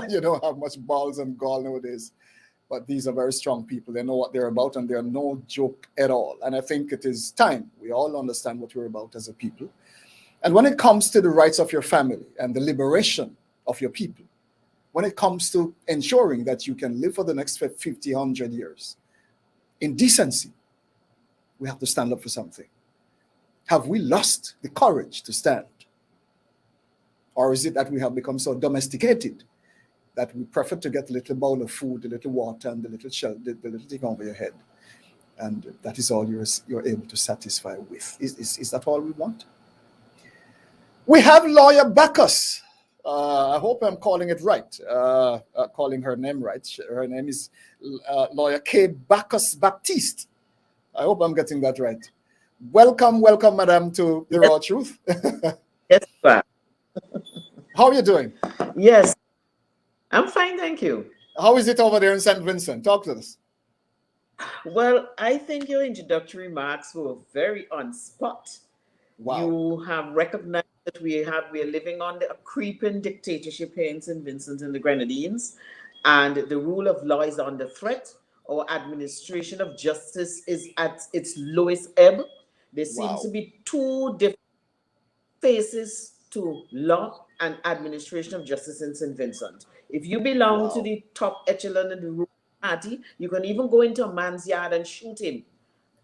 Speaker 4: You don't have much balls and gall nowadays, but these are very strong people. They know what they're about, and they're no joke at all. And I think it is time we all understand what we're about as a people. And when it comes to the rights of your family and the liberation of your people, when it comes to ensuring that you can live for the next 50, 100 years in decency, we have to stand up for something. Have we lost the courage to stand? Or is it that we have become so domesticated that we prefer to get a little bowl of food, a little water, and the little thing over your head? And that is all you're able to satisfy with. Is that all we want? We have lawyer Bacchus. I hope I'm calling it right, calling her name right. Her name is lawyer K. Bacchus Baptiste. I hope I'm getting that right. Welcome, madam, to the Raw Truth.
Speaker 6: Yes, sir.
Speaker 4: How are you doing?
Speaker 6: Yes, I'm fine, thank you.
Speaker 4: How is it over there in St. Vincent? Talk to us.
Speaker 6: Well, I think your introductory remarks were very on spot.
Speaker 4: Wow.
Speaker 6: You have recognized that we are living under a creeping dictatorship here in St. Vincent and the Grenadines, and the rule of law is under threat. Our administration of justice is at its lowest ebb. There seems to be two different faces to law and administration of justice in St. Vincent. If you belong to the top echelon of the ruling party, you can even go into a man's yard and shoot him,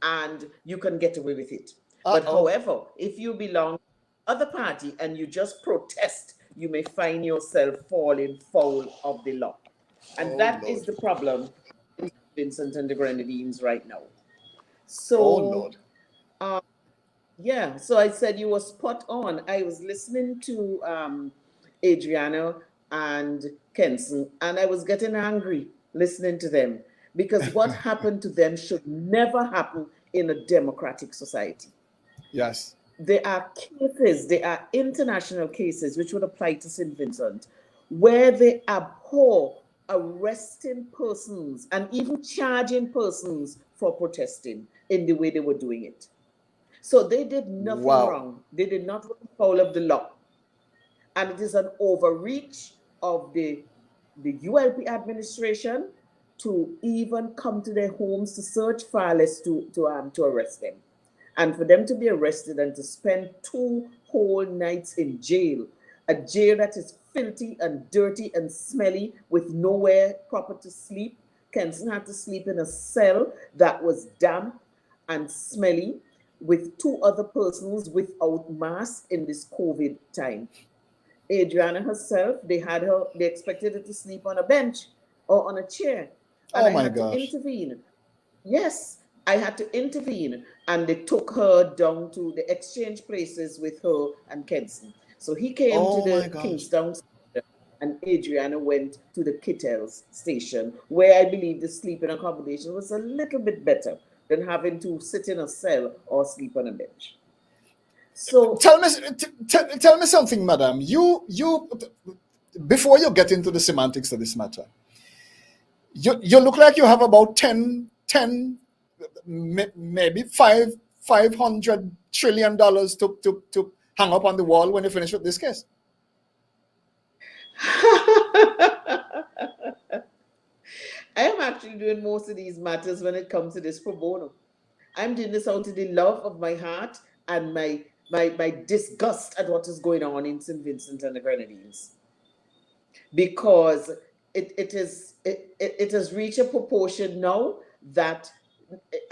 Speaker 6: and you can get away with it. But however, if you belong to the other party and you just protest, you may find yourself falling foul of the law. And that is the problem in Vincent and the Grenadines right now. So, yeah, so I said you were spot on. I was listening to Adrianna and Kenson, and I was getting angry listening to them, because what happened to them should never happen in a democratic society.
Speaker 4: Yes.
Speaker 6: There are cases, there are international cases which would apply to St. Vincent, where they abhor arresting persons and even charging persons for protesting in the way they were doing it. So they did nothing wrong. They did not run foul of the law. And it is an overreach of the ULP administration to even come to their homes to search far less to arrest them. And for them to be arrested and to spend 2 whole nights in jail, a jail that is filthy and dirty and smelly with nowhere proper to sleep. Kenson had to sleep in a cell that was damp and smelly with 2 other persons without masks in this COVID time. Adrianna herself, they expected her to sleep on a bench or on a chair. And
Speaker 4: Oh
Speaker 6: I
Speaker 4: my
Speaker 6: had to
Speaker 4: gosh.
Speaker 6: intervene. Yes, I had to intervene. And they took her down to the exchange places with her and Kenson. So he came to
Speaker 4: Oh my
Speaker 6: the
Speaker 4: gosh.
Speaker 6: Kingstown station, and Adrianna went to the Kittels station, where I believe the sleeping accommodation was a little bit better than having to sit in a cell or sleep on a bench. So
Speaker 4: Tell me something, madam. You before you get into the semantics of this matter, you look like you have about 10 maybe $500 trillion to hang up on the wall when you finish with this case.
Speaker 6: I am actually doing most of these matters when it comes to this pro bono. I'm doing this out of the love of my heart and my disgust at what is going on in St. Vincent and the Grenadines. Because it has reached a proportion now that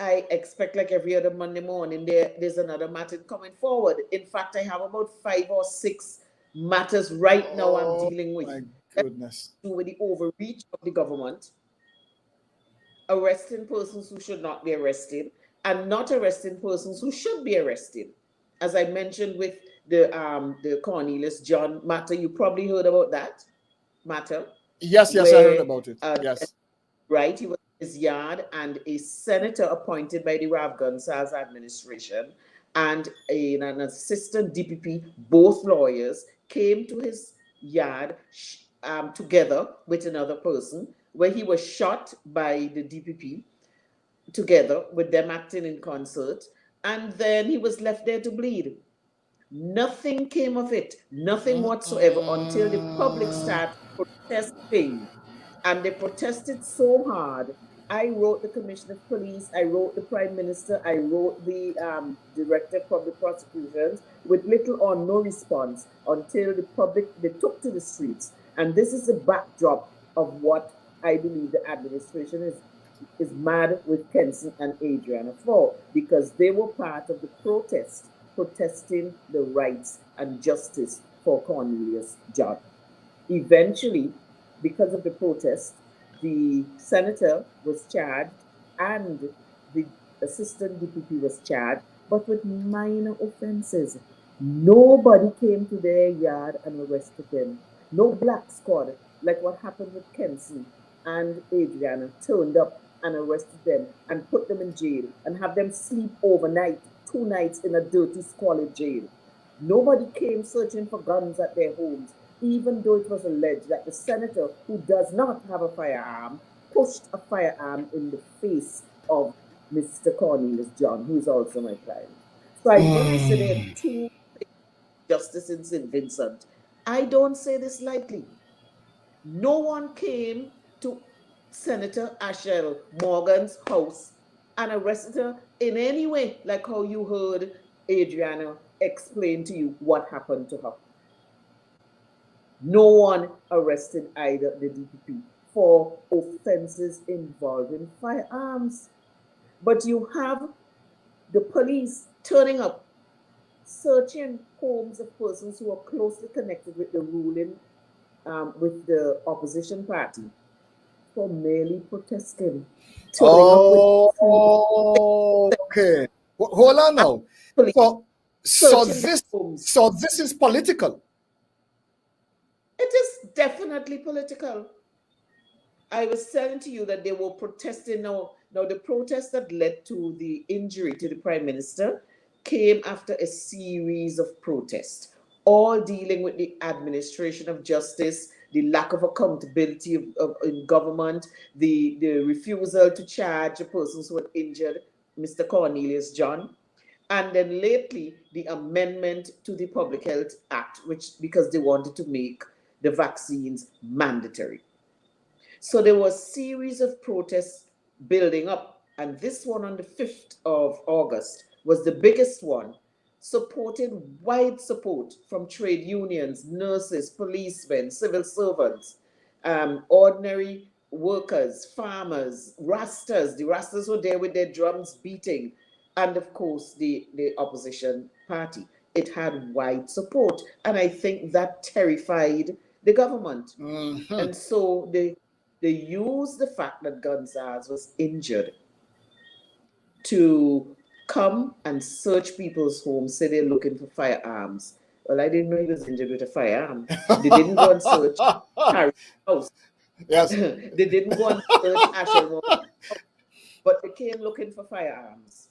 Speaker 6: I expect, like every other Monday morning, there's another matter coming forward. In fact, I have about 5 or 6 matters right now I'm dealing with.
Speaker 4: My goodness.
Speaker 6: To do with the overreach of the government, arresting persons who should not be arrested, and not arresting persons who should be arrested. As I mentioned with the Cornelius John matter, you probably heard about that matter.
Speaker 4: Yes, I heard about it. Yes.
Speaker 6: Right, he was in his yard, and a senator appointed by the Rav Gonsalves administration and an assistant DPP, both lawyers, came to his yard together with another person, where he was shot by the DPP, together with them acting in concert, and then he was left there to bleed. Nothing came of it, nothing whatsoever, until the public started protesting. And they protested so hard. I wrote the Commissioner of Police, I wrote the Prime Minister, I wrote the Director of Public Prosecutions, with little or no response until the public, they took to the streets. And this is the backdrop of what I believe the administration is mad with Kenson and Adrianna for, because they were part of the protest, protesting the rights and justice for Cornelius John. Eventually, because of the protest, the senator was charged and the assistant DPP was charged, but with minor offenses. Nobody came to their yard and arrested them. No black squad, like what happened with Kenson and Adrianna, turned up and arrested them and put them in jail and have them sleep overnight, 2 nights in a dirty, squalid jail. Nobody came searching for guns at their homes, even though it was alleged that the senator, who does not have a firearm, pushed a firearm in the face of Mr. Cornelius John, who is also my client. So I want to say there are 2 justice in St. Vincent. I don't say this lightly. No one came to Senator Ashel Morgan's house and arrested her in any way, like how you heard Adrianna explain to you what happened to her. No one arrested either the DPP for offenses involving firearms. But you have the police turning up, searching homes of persons who are closely connected with the ruling, with the opposition party, for merely protesting.
Speaker 4: Okay. Hold on now. So this is political.
Speaker 6: It is definitely political. I was telling to you that they were protesting now. Now, the protest that led to the injury to the Prime Minister came after a series of protests, all dealing with the administration of justice, the lack of accountability in government, the refusal to charge the persons who were injured, Mr. Cornelius John, and then lately the amendment to the Public Health Act, which because they wanted to make the vaccines mandatory. So there was a series of protests building up, and this one on the 5th of August was the biggest one, supported wide support from trade unions, nurses, policemen, civil servants, ordinary workers, farmers, Rastas. The Rastas were there with their drums beating. and of course the opposition party. It had wide support, and I think that terrified the government.
Speaker 4: Mm-hmm.
Speaker 6: And so they used the fact that Gonzalez was injured to come and search people's homes, say they're looking for firearms. Well, I didn't know he was injured with a firearm. They didn't go and search Harry's house.
Speaker 4: Yes.
Speaker 6: They didn't go and search Ashel's house, but they came looking for firearms.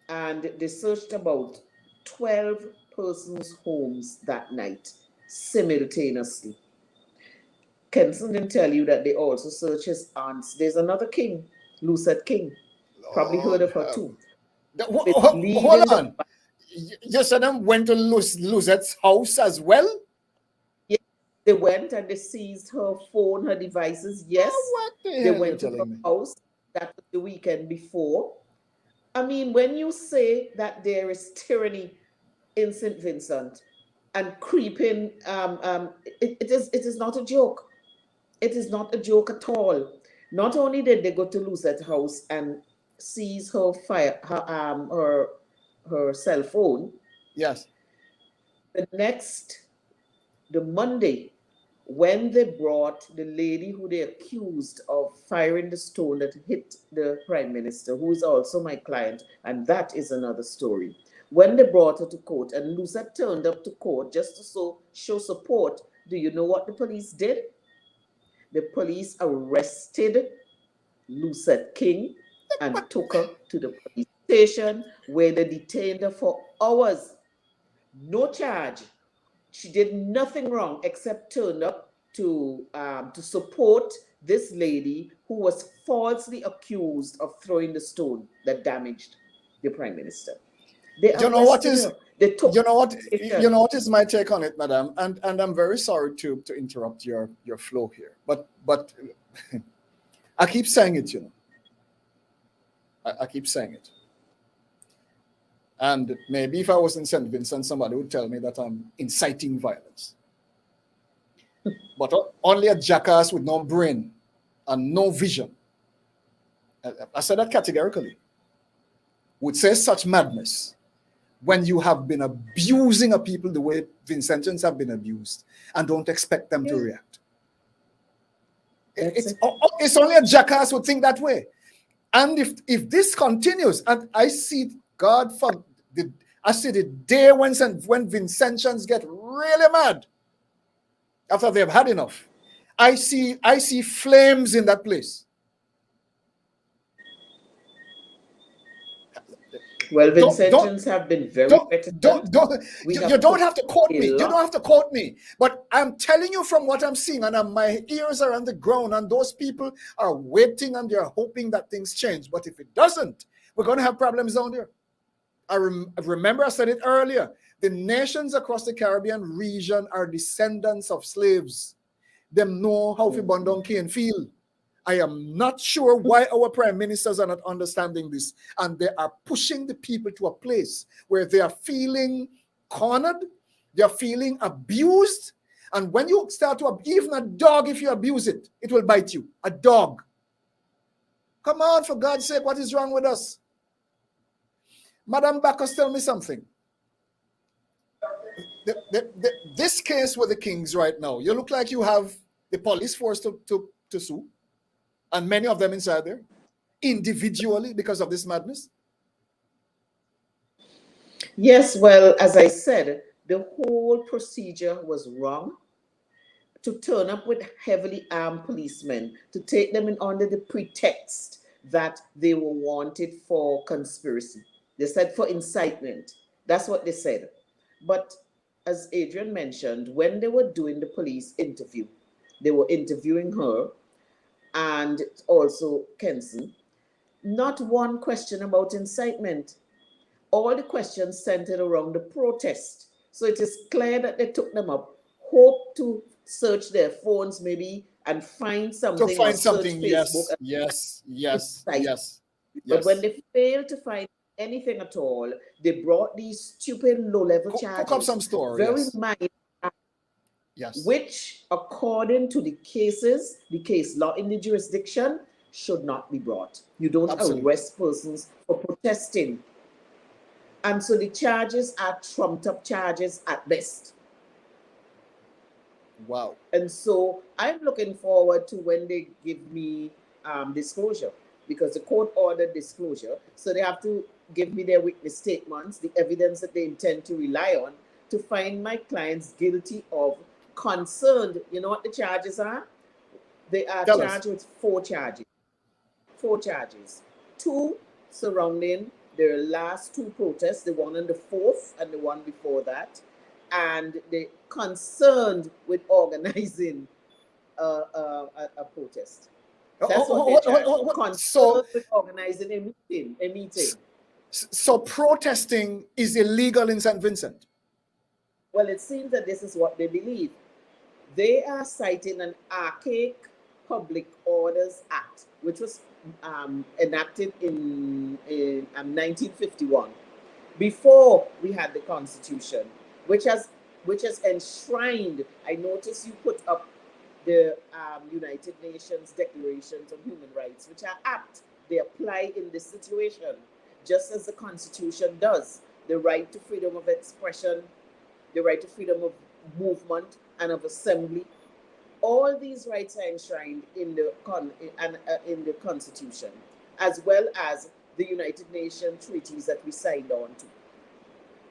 Speaker 6: And they searched about 12 persons' homes that night simultaneously. Kenson didn't tell you that they also searched his aunt's. There's another King, Lucette King. Probably heard of her too.
Speaker 4: Hold on. You said them went to Luzette's house as well?
Speaker 6: Yes, they went and they seized her phone, her devices. Yes,
Speaker 4: what the hell
Speaker 6: they went to her house. That was the weekend before. I mean, when you say that there is tyranny in St. Vincent and creeping, it is not a joke. It is not a joke at all. Not only did they go to Luzette's house and seize her her cell phone.
Speaker 4: Yes.
Speaker 6: The Monday, when they brought the lady who they accused of firing the stone that hit the Prime Minister, who is also my client, and that is another story. When they brought her to court, and Lucette turned up to court just to show support, do you know what the police did? The police arrested Lucette King and took her to the police station, where they detained her for hours. No charge. She did nothing wrong except turn up to support this lady who was falsely accused of throwing the stone that damaged the Prime Minister.
Speaker 4: You know what is my take on it, madam, and I'm very sorry to interrupt your flow here, but I keep saying it, you know. I keep saying it. And maybe if I was in St. Vincent, somebody would tell me that I'm inciting violence. But only a jackass with no brain and no vision, I said that categorically, would say such madness when you have been abusing a people the way Vincentians have been abused and don't expect them to react. It's only a jackass would think that way. And if this continues, and I see, God forbid, I see the day when Vincentians get really mad after they've had enough. I see flames in that place.
Speaker 6: Well, Vincentians have been very
Speaker 4: you don't have to quote me. You don't have to quote me. But I'm telling you from what I'm seeing, and my ears are on the ground, and those people are waiting and they're hoping that things change. But if it doesn't, we're going to have problems down there. I remember I said it earlier. The nations across the Caribbean region are descendants of slaves. They know how to burn down Cane feel. I am not sure why our prime ministers are not understanding this, and they are pushing the people to a place where they are feeling cornered, they are feeling abused, and when you start to, even a dog, if you abuse it, it will bite you. A dog. Come on, for God's sake, what is wrong with us? Madam Bacchus, tell me something. This case with the Kings right now, you look like you have the police force to sue, and many of them inside there, individually, because of this madness.
Speaker 6: Yes, well, as I said, the whole procedure was wrong. To turn up with heavily armed policemen, to take them in under the pretext that they were wanted for conspiracy. They said for incitement. That's what they said. But as Adrian mentioned, when they were doing the police interview, they were interviewing her and also Kenson. Not one question about incitement. All the questions centered around the protest. So it is clear that they took them up, hope to search their phones maybe and find something.
Speaker 4: To find something, yes.
Speaker 6: But when they failed to find anything at all, they brought these stupid low-level charges.
Speaker 4: Cook up some story,
Speaker 6: very minor, which, according to the case law in the jurisdiction, should not be brought. You don't
Speaker 4: Absolutely.
Speaker 6: arrest persons for protesting. And so the charges are trumped up charges at best.
Speaker 4: Wow.
Speaker 6: And so I'm looking forward to when they give me disclosure, because the court ordered disclosure. So they have to give me their witness statements, the evidence that they intend to rely on to find my clients guilty of concerned. You know what the charges are? They are charged with 4 charges. 4 charges. 2 surrounding their last 2 protests, the one on the 4th and the one before that. And they concerned with organizing a protest. That's what they're charged. Concerned with organizing a meeting.
Speaker 4: So protesting is illegal in St. Vincent?
Speaker 6: Well, it seems that this is what they believe. They are citing an archaic Public Orders Act, which was enacted in 1951, before we had the Constitution, which has enshrined. I notice you put up the United Nations Declarations on Human Rights, which are apt. They apply in this situation, just as the Constitution does. The right to freedom of expression, the right to freedom of movement and of assembly. All these rights are enshrined in the Constitution, as well as the United Nations treaties that we signed on to.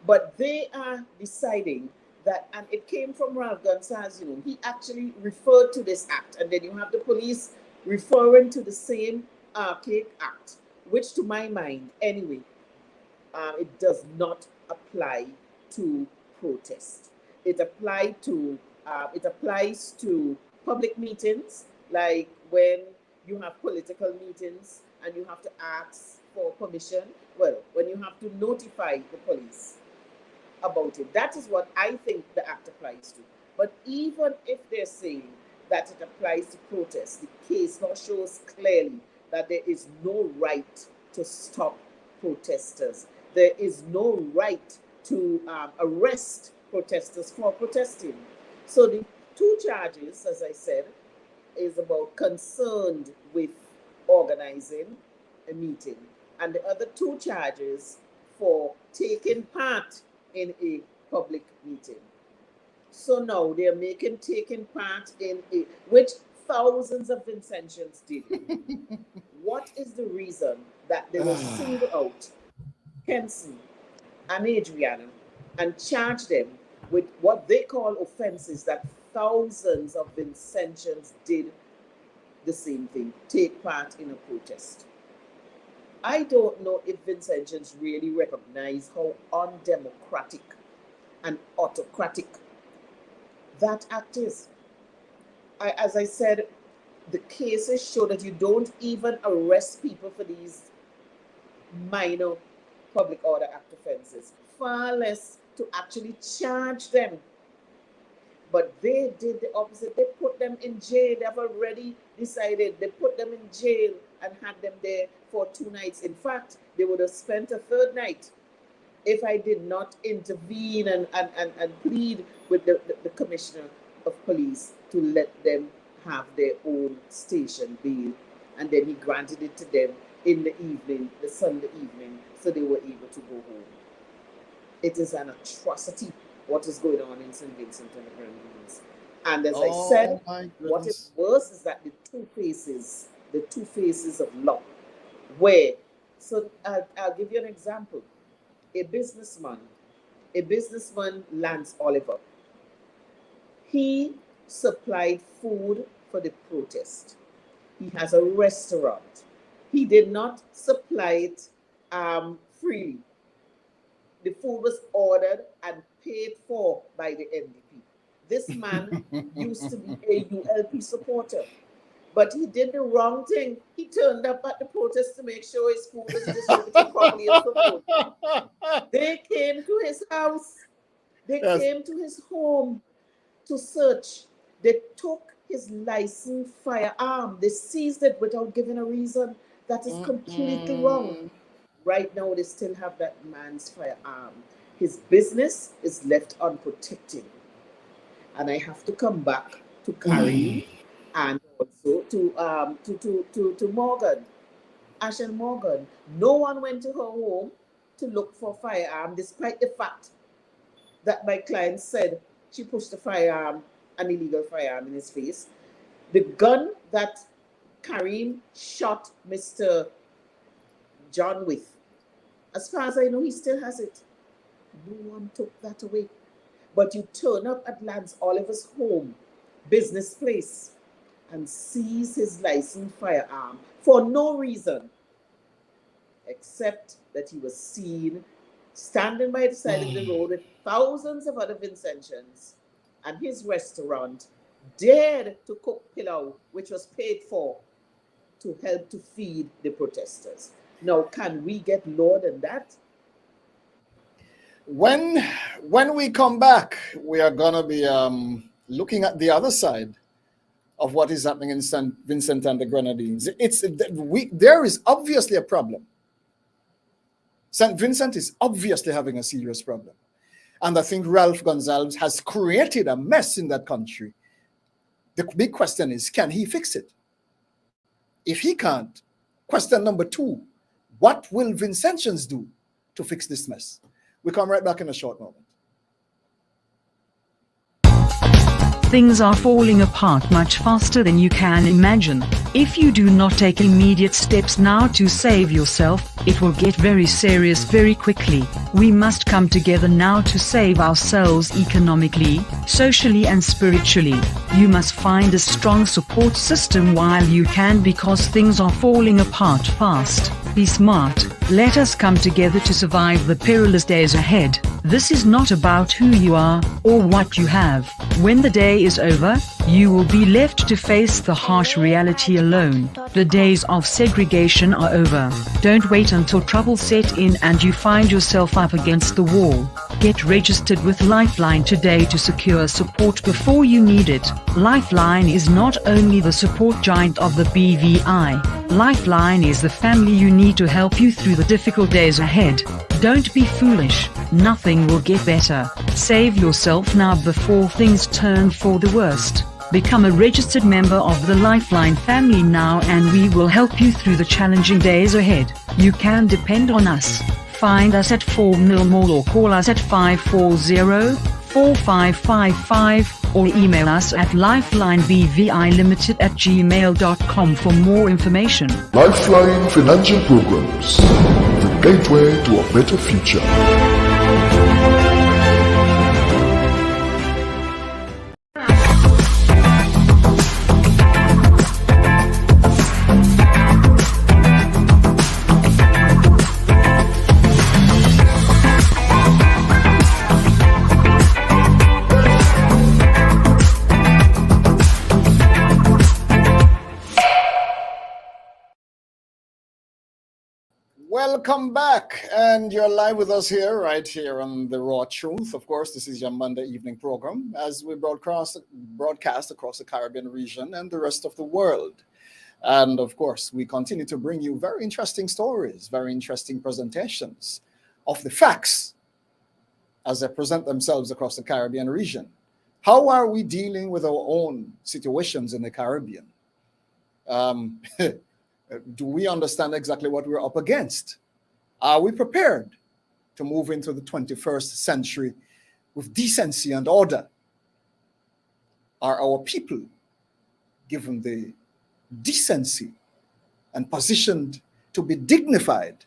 Speaker 6: But they are deciding that, and it came from Ralph Gonsalves, he actually referred to this act, and then you have the police referring to the same archaic act, which to my mind, anyway, it does not apply to protest. It applies to public meetings, like when you have political meetings and you have to ask for permission. Well, when you have to notify the police about it. That is what I think the act applies to. But even if they're saying that it applies to protests, the case law shows clearly that there is no right to stop protesters. There is no right to arrest protesters for protesting. So the 2 charges, as I said, is about concerned with organizing a meeting, and the other 2 charges for taking part in a public meeting. So now they're making taking part in which thousands of Vincentians did. What is the reason that they will single out Kenson and Adrianna and charge them with what they call offenses that thousands of Vincentians did the same thing, take part in a protest? I don't know if Vincentians really recognize how undemocratic and autocratic that act is. As I said, the cases show that you don't even arrest people for these minor Public Order Act offenses, far less to actually charge them. But they did the opposite. They put them in jail. They have already decided. They put them in jail and had them there for 2 nights. In fact, they would have spent a 3rd night if I did not intervene and plead with the Commissioner of Police to let them have their own station bail. And then he granted it to them in the evening, the Sunday evening, so they were able to go home. It is an atrocity what is going on in St. Vincent and the Grenadines. And as I said, what is worse is that the two faces of law, where, so I'll give you an example. A businessman, Lance Oliver, he supplied food for the protest. He has a restaurant. He did not supply it freely. The food was ordered and paid for by the NDP. This man used to be a ULP supporter, but he did the wrong thing. He turned up at the protest to make sure his food was distributed properly and so forth. They came to his house. They came to his home to search. They took his licensed firearm. They seized it without giving a reason. That is completely wrong. Right now, they still have that man's firearm. His business is left unprotected. And I have to come back to Karim and also to Morgan, Ashen Morgan. No one went to her home to look for firearm, despite the fact that my client said she pushed a firearm, an illegal firearm, in his face. The gun that Karim shot Mr. John with, as far as I know, he still has it. No one took that away. But you turn up at Lance Oliver's home, business place, and seize his licensed firearm for no reason except that he was seen standing by the side of the road with thousands of other Vincentians, and his restaurant dared to cook pilau, which was paid for, to help to feed the protesters. Now, can we get lower than that?
Speaker 4: When we come back, we are going to be looking at the other side of what is happening in St. Vincent and the Grenadines. There is obviously a problem. St. Vincent is obviously having a serious problem. And I think Ralph Gonsalves has created a mess in that country. The big question is, can he fix it? If he can't, question number 2, what will Vincentians do to fix this mess? We come right back in a short moment.
Speaker 2: Things are falling apart much faster than you can imagine. If you do not take immediate steps now to save yourself, it will get very serious very quickly. We must come together now to save ourselves economically, socially and spiritually. You must find a strong support system while you can, because things are falling apart fast. Be smart. Let us come together to survive the perilous days ahead. This is not about who you are or what you have. When the day is over, you will be left to face the harsh reality alone. The days of segregation are over. Don't wait until trouble set in and you find yourself up against the wall. Get registered with Lifeline today to secure support before you need it. Lifeline is not only the support giant of the BVI. Lifeline is the family you need to help you through the difficult days ahead. Don't be foolish. Nothing will get better. Save yourself now before things turn for the worst. Become a registered member of the Lifeline family now, and we will help you through the challenging days ahead. You can depend on us. Find us at 4 Mill Mall or call us at 540-4555 or email us at lifelinebvilimited@gmail.com for more information.
Speaker 1: Lifeline Financial Programs, the gateway to a better future.
Speaker 4: Welcome back, and you're live with us right here on The Raw Truth. Of course, this is your Monday evening program as we broadcast across the Caribbean region and the rest of the world. And of course, we continue to bring you very interesting stories, very interesting presentations of the facts as they present themselves across the Caribbean region. How are we dealing with our own situations in the Caribbean? Do we understand exactly what we're up against? Are we prepared to move into the 21st century with decency and order? Are our people given the decency and positioned to be dignified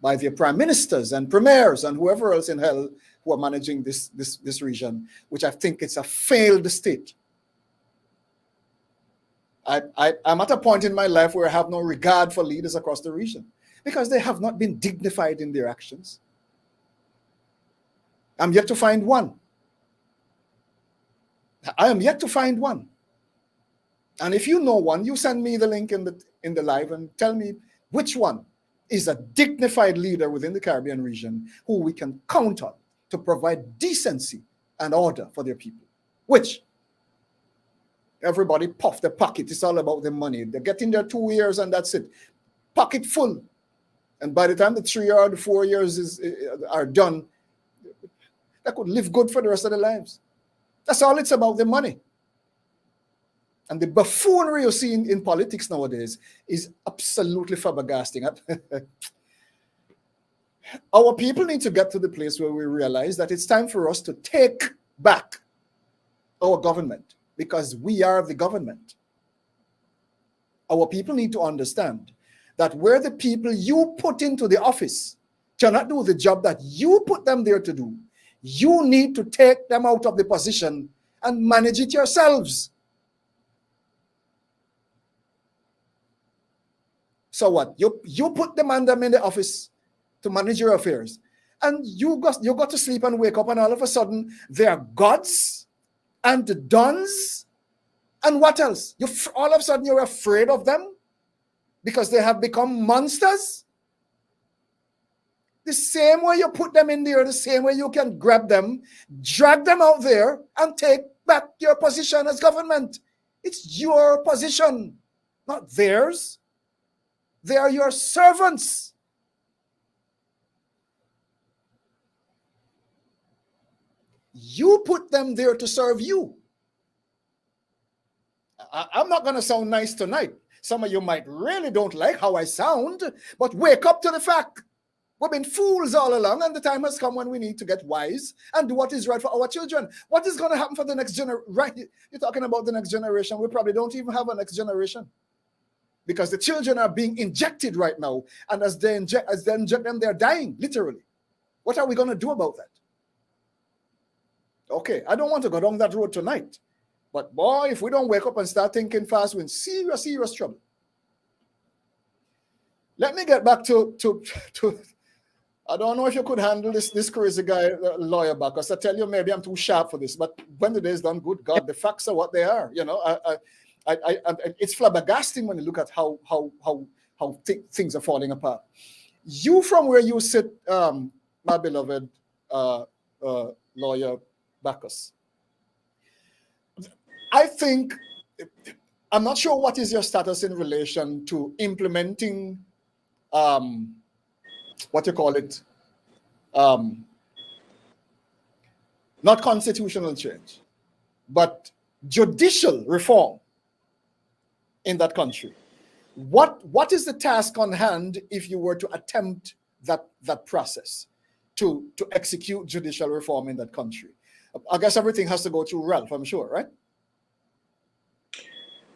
Speaker 4: by their prime ministers and premiers and whoever else in hell who are managing this region, which I think it's a failed state? I'm at a point in my life where I have no regard for leaders across the region because they have not been dignified in their actions. I'm yet to find one. I am yet to find one. And if you know one, you send me the link in the live and tell me which one is a dignified leader within the Caribbean region who we can count on to provide decency and order for their people. Which? Everybody puff their pocket. It's all about the money. They get in there 2 years and that's it. Pocket full. And by the time the 3 or the 4 years are done, they could live good for the rest of their lives. That's all it's about, the money. And the buffoonery you see in politics nowadays is absolutely flabbergasting. Our people need to get to the place where we realize that it's time for us to take back our government, because we are the government. Our people need to understand that where the people you put into the office cannot do the job that you put them there to do, you need to take them out of the position and manage it yourselves. So what? You put them in the office to manage your affairs, and you got to sleep and wake up, and all of a sudden they are gods and the dons, and what else? All of a sudden you're afraid of them because they have become monsters. The same way you put them in there, the same way you can grab them, drag them out there, and take back your position as government. It's your position, not theirs. They are your servants. You put them there to serve you. I'm not going to sound nice tonight. Some of you might really don't like how I sound, but wake up to the fact. We've been fools all along, and the time has come when we need to get wise and do what is right for our children. What is going to happen for the next generation? Right? You're talking about the next generation. We probably don't even have a next generation, because the children are being injected right now, and as they inject them, they're dying, literally. What are we going to do about that? Okay, I don't want to go down that road tonight, but boy, if we don't wake up and start thinking fast, we're in serious, serious trouble. Let me get back to I don't know if you could handle this crazy guy, lawyer Bacchus. I tell you, maybe I'm too sharp for this, but when the day's done, good God, the facts are what they are. You know, it's flabbergasting when you look at how things are falling apart. You, from where you sit, my beloved lawyer Bacchus, I think, I'm not sure what is your status in relation to implementing what you call it, not constitutional change, but judicial reform in that country. What is the task on hand if you were to attempt that process to execute judicial reform in that country? I guess everything has to go through Ralph, I'm sure, right?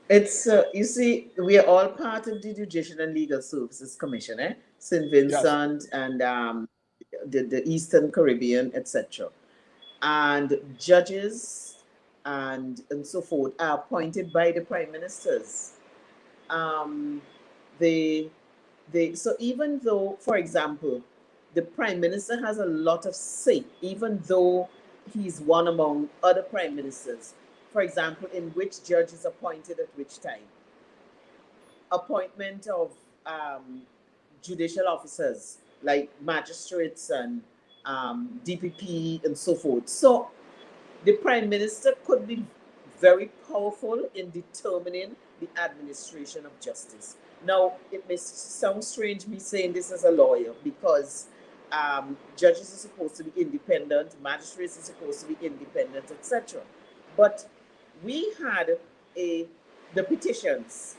Speaker 6: It's, you see, we are all part of the Judicial and Legal Services Commission, St. Vincent, yes, and the Eastern Caribbean, etc. And judges and so forth are appointed by the prime ministers. So even though, for example, the prime minister has a lot of say, even though he's one among other prime ministers, for example, in which judge is appointed at which time. Appointment of judicial officers like magistrates and DPP and so forth. So the prime minister could be very powerful in determining the administration of justice. Now, it may sound strange me saying this as a lawyer, because judges are supposed to be independent, magistrates are supposed to be independent, etc. But we had the petitions,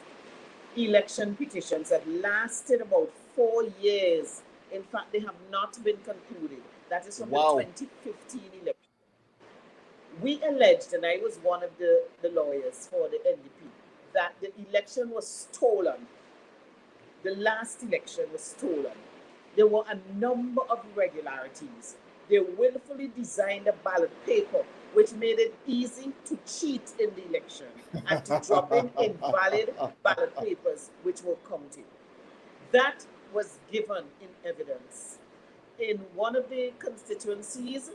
Speaker 6: election petitions, that lasted about 4 years. In fact, they have not been concluded. That is from the 2015 election. We alleged, and I was one of the lawyers for the NDP, that the election was stolen. The last election was stolen. There were a number of irregularities. They willfully designed a ballot paper which made it easy to cheat in the election and to drop in invalid ballot papers which were counted. That was given in evidence. In one of the constituencies,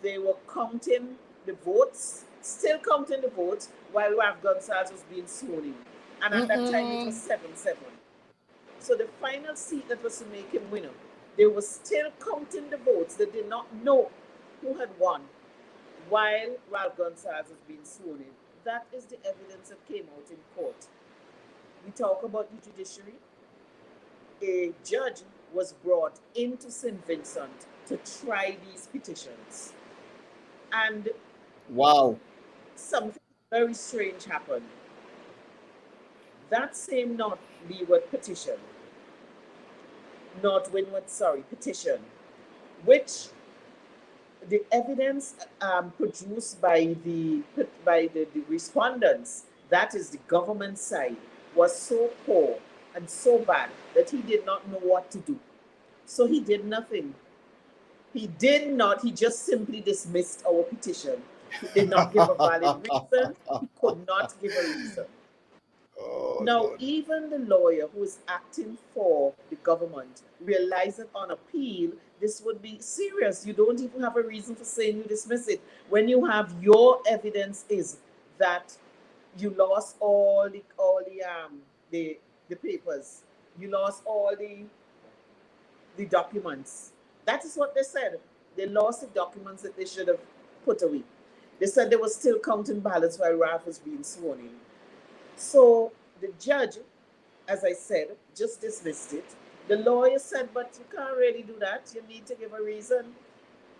Speaker 6: they were counting the votes, still counting the votes, while Ralph Gonsalves was being sworn in. And at that time, it was 7-7. So the final seat that was to make him winner, they were still counting the votes. They did not know who had won while Ralph Gonsalves was being sworn in. That is the evidence that came out in court. We talk about the judiciary. A judge was brought into St. Vincent to try these petitions. And
Speaker 4: wow,
Speaker 6: something very strange happened. that same not leeward petition, not windward, sorry, petition, which the evidence produced by the respondents, that is the government side, was so poor and so bad that he did not know what to do. So he did nothing. He just simply dismissed our petition. He did not give a valid reason. He could not give a reason.
Speaker 4: Oh,
Speaker 6: now,
Speaker 4: Lord.
Speaker 6: even the lawyer who is acting for the government realized that on appeal, this would be serious. You don't even have a reason for saying you dismiss it. When you have your evidence is that you lost all the papers, you lost all the documents. That is what they said. They lost the documents that they should have put away. They said they were still counting ballots while Ralph was being sworn in. So the judge, as I said, just dismissed it. The lawyer said, but you can't really do that. You need to give a reason.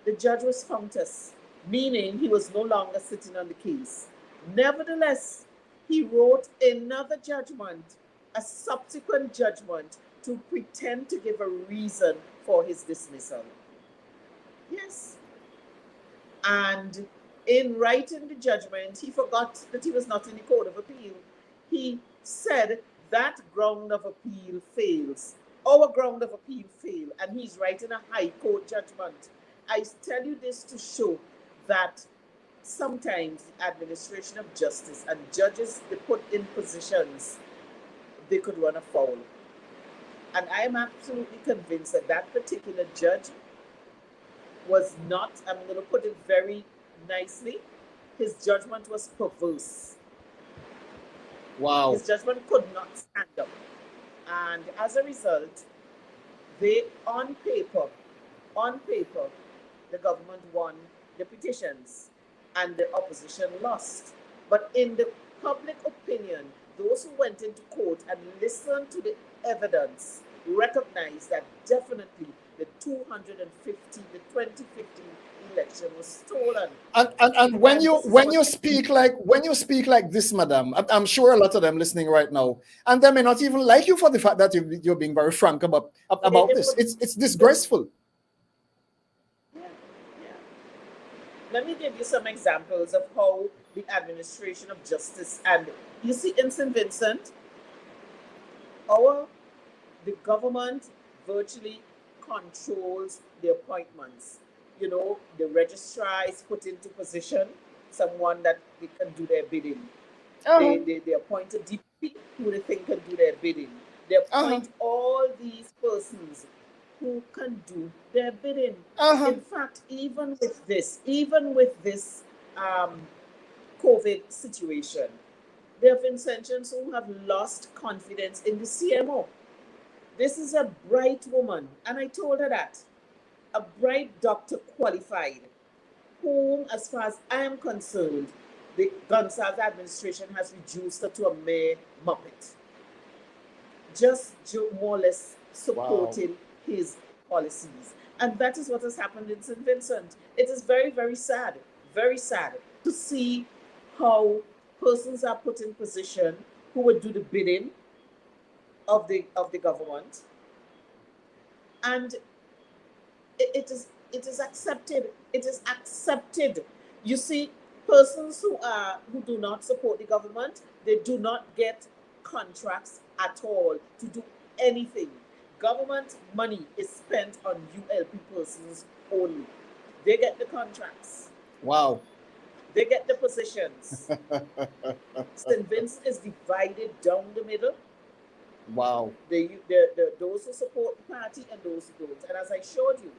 Speaker 6: The judge was functus, meaning he was no longer sitting on the case. Nevertheless, he wrote another judgment, a subsequent judgment, to pretend to give a reason for his dismissal. Yes. And in writing the judgment, he forgot that he was not in the Court of Appeal. He said that ground of appeal fails. Our ground of appeal failed, and he's writing a high court judgment. I tell you this to show that sometimes the administration of justice and judges they put in positions, they could run afoul. And I am absolutely convinced that that particular judge was not, I'm going to put it very nicely, his judgment was perverse.
Speaker 4: Wow.
Speaker 6: His judgment could not stand up. And as a result, they, on paper, the government won the petitions and the opposition lost. But in the public opinion, those who went into court and listened to the evidence recognized that definitely the 2015 election was stolen.
Speaker 4: And when you speak like this, madam, I'm sure a lot of them listening right now, and they may not even like you for the fact that you're being very frank about this. It's disgraceful.
Speaker 6: Yeah. Let me give you some examples of how the administration of justice, and you see in St. Vincent, the government virtually controls the appointments. You know, the registrar is put into position, someone that they can do their bidding. They appoint a DP who they think can do their bidding. They appoint all these persons who can do their bidding. In fact, even with this COVID situation, there have been Vincentians who have lost confidence in the CMO. This is a bright woman, and I told her that. A bright doctor qualified, whom, as far as I am concerned, the Gonsalves administration has reduced her to a mere muppet. Just more or less supporting his policies. And that is what has happened in St. Vincent. It is very, very sad to see how persons are put in position who would do the bidding of the government, and it is accepted. It is accepted. You see, persons who do not support the government, they do not get contracts at all to do anything. Government money is spent on ULP persons only. They get the contracts.
Speaker 4: Wow.
Speaker 6: They get the positions. St. Vincent is divided down the middle.
Speaker 4: Wow.
Speaker 6: Those who support the party and those who don't. And as I showed you,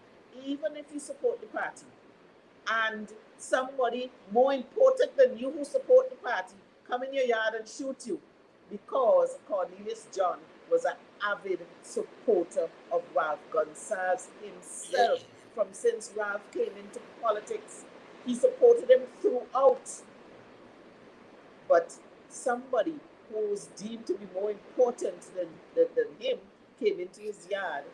Speaker 6: even if you support the party and somebody more important than you who support the party come in your yard and shoot you, because Cornelius John was an avid supporter of Ralph Gonsalves himself. From since Ralph came into politics, he supported him throughout. But somebody who was deemed to be more important than him came into his yard.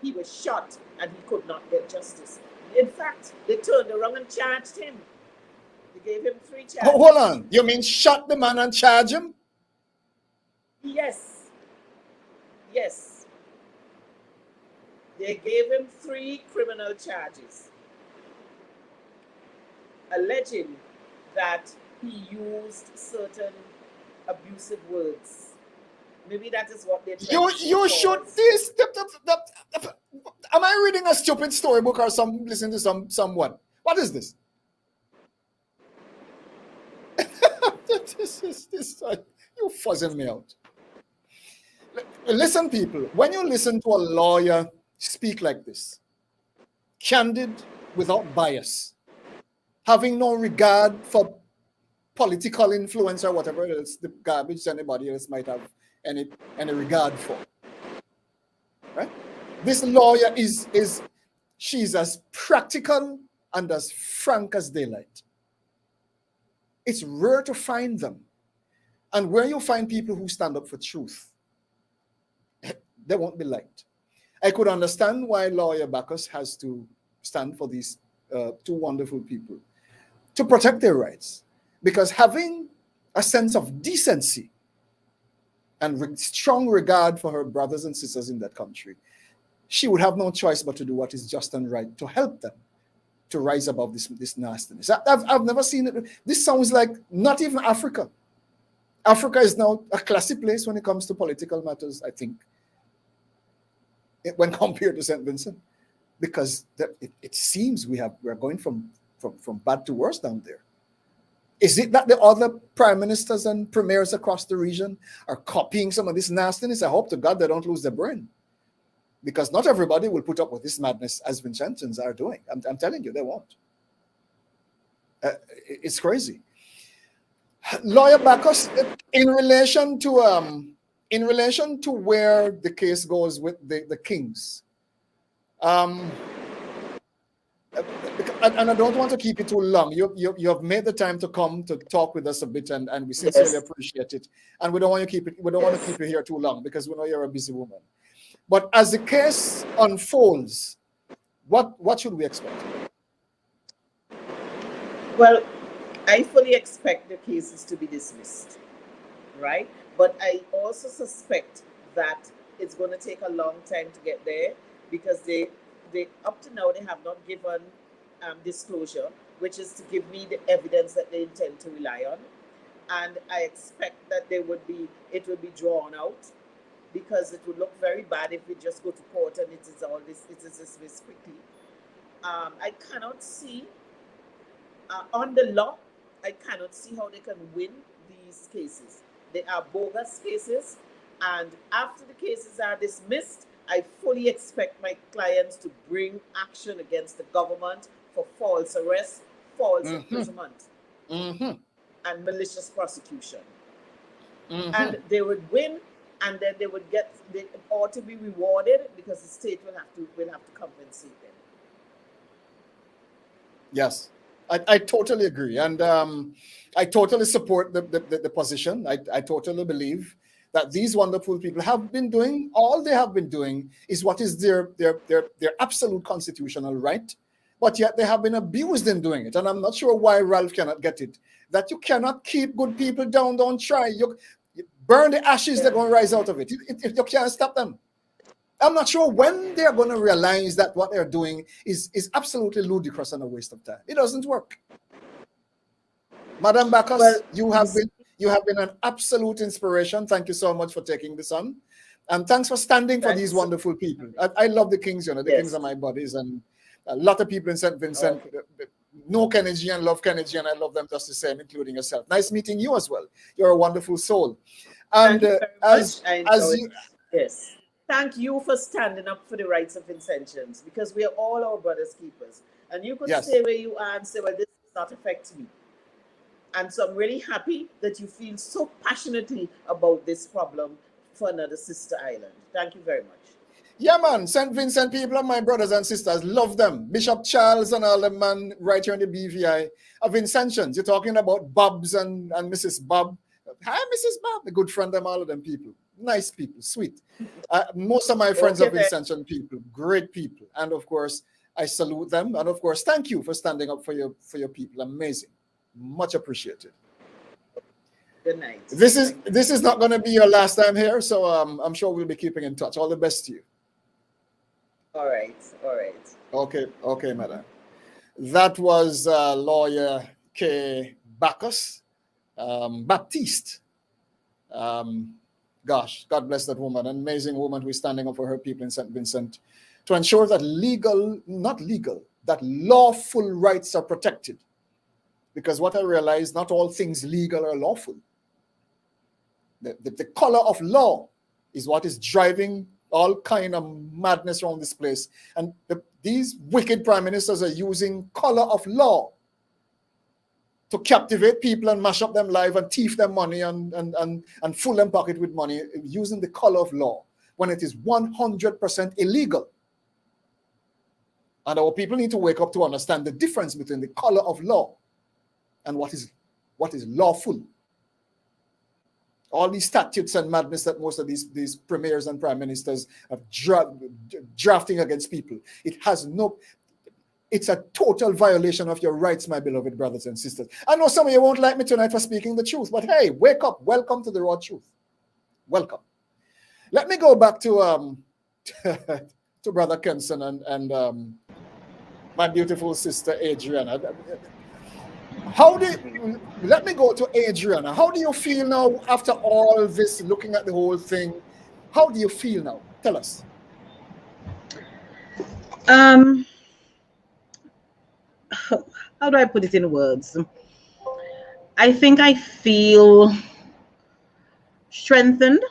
Speaker 6: He was shot and he could not get justice. In fact, they turned around and charged him. They gave him 3 charges.
Speaker 4: Hold on. You mean shot the man and charge him?
Speaker 6: Yes. Yes. They gave him 3 criminal charges, alleging that he used certain abusive words. Maybe that is what they tried to
Speaker 4: You should
Speaker 6: cause.
Speaker 4: this. Am I reading a stupid storybook or some listening to someone? What is this? this you fuzzing me out. Listen, people, when you listen to a lawyer speak like this, candid, without bias, having no regard for political influence or whatever else the garbage anybody else might have any regard for, right? This lawyer she's as practical and as frank as daylight. It's rare to find them. And where you find people who stand up for truth, they won't be liked. I could understand why lawyer Bacchus has to stand for these 2 wonderful people to protect their rights, because having a sense of decency and strong regard for her brothers and sisters in that country, she would have no choice but to do what is just and right to help them to rise above this nastiness. I've never seen it. This sounds like not even Africa. Africa is now a classy place when it comes to political matters, I think, when compared to St. Vincent, because it seems we're going from bad to worse down there. Is it that the other prime ministers and premiers across the region are copying some of this nastiness? I hope to God they don't lose their brain, because not everybody will put up with this madness as Vincentians are doing. I'm telling you, they won't. It's crazy. Lawyer Bacchus, in relation to where the case goes with the Kings, and I don't want to keep it too long. You have made the time to come to talk with us a bit, and we sincerely appreciate it. And we don't want to keep you here too long, because we know you're a busy woman. But as the case unfolds, what should we expect?
Speaker 6: Well, I fully expect the cases to be dismissed, right? But I also suspect that it's going to take a long time to get there, because they up to now they have not given disclosure, which is to give me the evidence that they intend to rely on, and I expect that it would be drawn out, because it would look very bad if we just go to court and it is dismissed quickly. I cannot see on the law. I cannot see how they can win these cases. They are bogus cases, and after the cases are dismissed, I fully expect my clients to bring action against the government for false arrest, false imprisonment, and malicious prosecution. And they would win, and then they ought to be rewarded, because the state will have to compensate them.
Speaker 4: Yes, I totally agree, and I totally support the position. I totally believe that these wonderful people have been doing, all they have been doing is what is their absolute constitutional right, but yet they have been abused in doing it. And I'm not sure why Ralph cannot get it, that you cannot keep good people down. Don't try. You burn the ashes, they're going to rise out of it. You can't stop them. I'm not sure when they're going to realize that what they're doing is absolutely ludicrous and a waste of time. It doesn't work. Madam Bacchus, well, you have been an absolute inspiration. Thank you so much for taking this on. And thanks for standing for these wonderful people. I love the Kings, the Kings are my buddies, and a lot of people in St. Vincent know Kennedy and love Kennedy, and I love them just the same, including yourself. Nice meeting you as well. You're a wonderful soul. And
Speaker 6: thank you for standing up for the rights of Vincentians, because we are all our brothers keepers. And you could stay where you are and say, well, this does not affect me. And so I'm really happy that you feel so passionately about this problem for another sister island. Thank you very much.
Speaker 4: Yeah, man. St. Vincent people are my brothers and sisters. Love them. Bishop Charles and all them, man, right here in the BVI are Vincentians. You're talking about Bobs and Mrs. Bob. Hi, Mrs. Bob. A good friend of all of them people. Nice people. Sweet. Most of my friends are Vincentian people. Great people. And of course, I salute them. And of course, thank you for standing up for your people. Amazing. Much appreciated.
Speaker 6: Good night.
Speaker 4: This is not going to be your last time here, so I'm sure we'll be keeping in touch. All the best to you.
Speaker 6: All right.
Speaker 4: Okay, madam. That was lawyer K. Bacchus, Baptiste. Gosh, God bless that woman, an amazing woman who is standing up for her people in St. Vincent to ensure that that lawful rights are protected. Because what I realize, not all things legal are lawful. The color of law is what is driving all kind of madness around this place. And these wicked prime ministers are using color of law to captivate people and mash up them life and thief them money and fill them pocket with money using the color of law when it is 100% illegal. And our people need to wake up to understand the difference between the color of law and what is lawful. All these statutes and madness that most of these premiers and prime ministers are drafting against people. It's a total violation of your rights, my beloved brothers and sisters. I know some of you won't like me tonight for speaking the truth, but hey, wake up. Welcome to the raw truth. Welcome. Let me go back to to Brother Kenson and my beautiful sister Adrianna. Let me go to Adrianna. How do you feel now after all this, looking at the whole thing? How do you feel now? Tell us.
Speaker 5: How do I put it in words? I think I feel strengthened.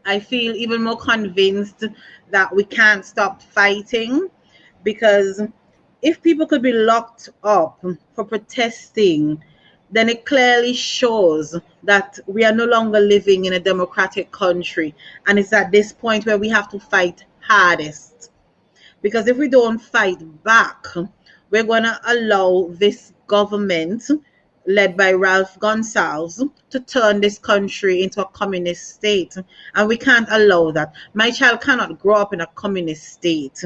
Speaker 5: I feel even more convinced that we can't stop fighting, because if people could be locked up for protesting, then it clearly shows that we are no longer living in a democratic country. And it's at this point where we have to fight hardest. Because if we don't fight back, we're going to allow this government led by Ralph Gonsalves to turn this country into a communist state. And we can't allow that. My child cannot grow up in a communist state.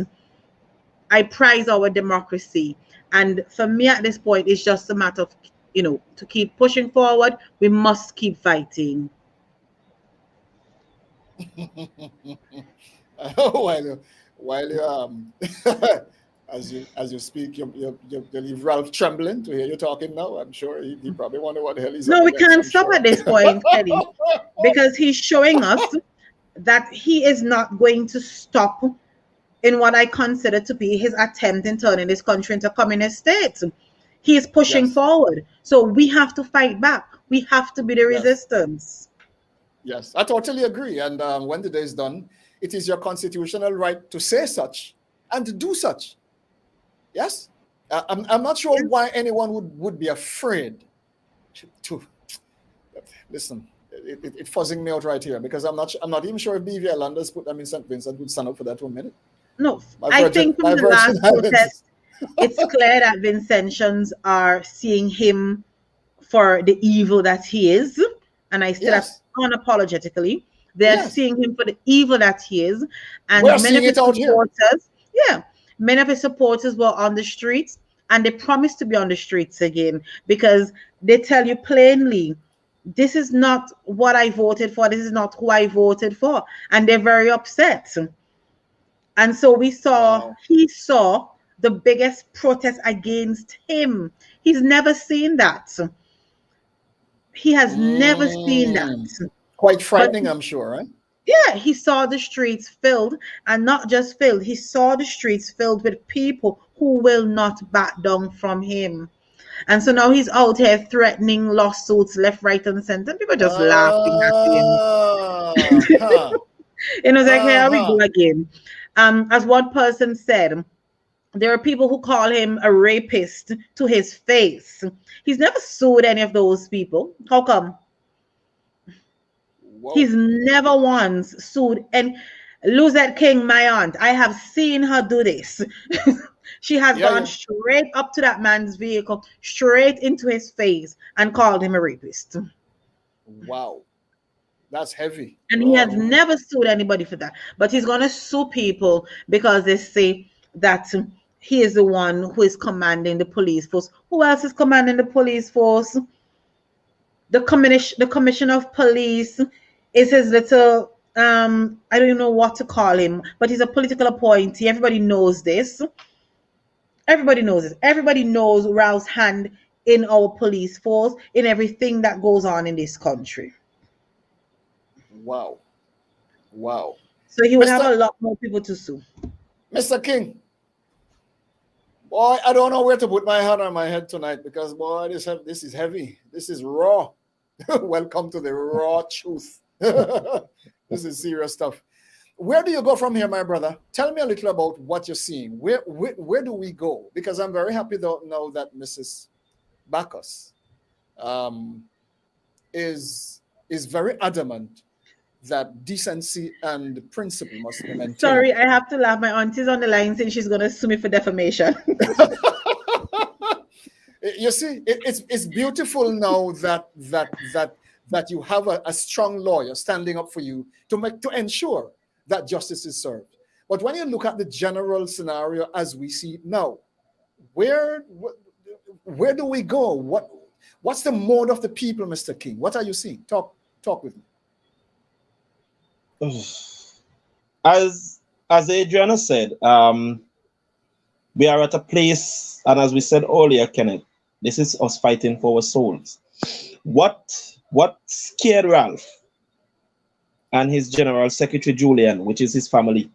Speaker 5: I prize our democracy. And for me at this point, it's just a matter of, to keep pushing forward. We must keep fighting.
Speaker 4: While you as you speak, you leave Ralph trembling to hear you talking now. I'm sure he probably wonder what the hell he's.
Speaker 5: No, we can't stop at this point, Kelly, because he's showing us that he is not going to stop in what I consider to be his attempt in turning this country into a communist state. He is pushing forward. So we have to fight back. We have to be the resistance.
Speaker 4: Yes, I totally agree. And when the day is done, it is your constitutional right to say such and to do such. Yes? I'm not sure why anyone would be afraid to listen. It's fuzzing me out right here, because I'm not even sure if BV Islanders put them in St. Vincent would stand up for that 1 minute.
Speaker 5: No, I think from the last protest, it's clear that Vincentians are seeing him for the evil that he is. And I say that unapologetically. They're seeing him for the evil that he is. And many of his supporters, many of his supporters were on the streets, and they promised to be on the streets again, because they tell you plainly, this is not what I voted for. This is not who I voted for. And they're very upset. And so he saw the biggest protest against him. He's never seen that. He has never seen that.
Speaker 4: Quite frightening, I'm sure, right?
Speaker 5: Yeah, he saw the streets filled, and not just filled. He saw the streets filled with people who will not back down from him. And so now he's out here threatening lawsuits left, right, and center. People just laughing at him. It's like, here we go again. As one person said, there are people who call him a rapist to his face. He's never sued any of those people. How come? Whoa. He's never once sued. And Luzette King, my aunt, I have seen her do this. She has gone straight up to that man's vehicle, straight into his face, and called him a rapist.
Speaker 4: Wow. That's heavy.
Speaker 5: And he has never sued anybody for that. But he's going to sue people because they say that he is the one who is commanding the police force. Who else is commanding the police force? the commissioner of police is his little I don't even know what to call him, but he's a political appointee. Everybody knows this. Everybody knows this. Everybody knows Ralph's hand in our police force, in everything that goes on in this country.
Speaker 4: Wow. Wow.
Speaker 5: So he would have a lot more people to sue.
Speaker 4: Mr. King, boy, I don't know where to put my hand on my head tonight because, boy, this is heavy. This is raw. Welcome to the raw truth. This is serious stuff. Where do you go from here, my brother? Tell me a little about what you're seeing. Where do we go? Because I'm very happy to know that Mrs. Bacchus is very adamant that decency and principle must be maintained.
Speaker 5: Sorry, I have to laugh. My auntie's on the line saying she's going to sue me for defamation.
Speaker 4: You see, it's beautiful now that you have a strong lawyer standing up for you to ensure that justice is served. But when you look at the general scenario as we see it now, where do we go? What's the mode of the people, Mr. King? What are you seeing? Talk with me.
Speaker 3: As Adrianna said, we are at a place, and as we said earlier, Kenneth, this is us fighting for our souls. What scared Ralph and his General Secretary Julian, which is his family,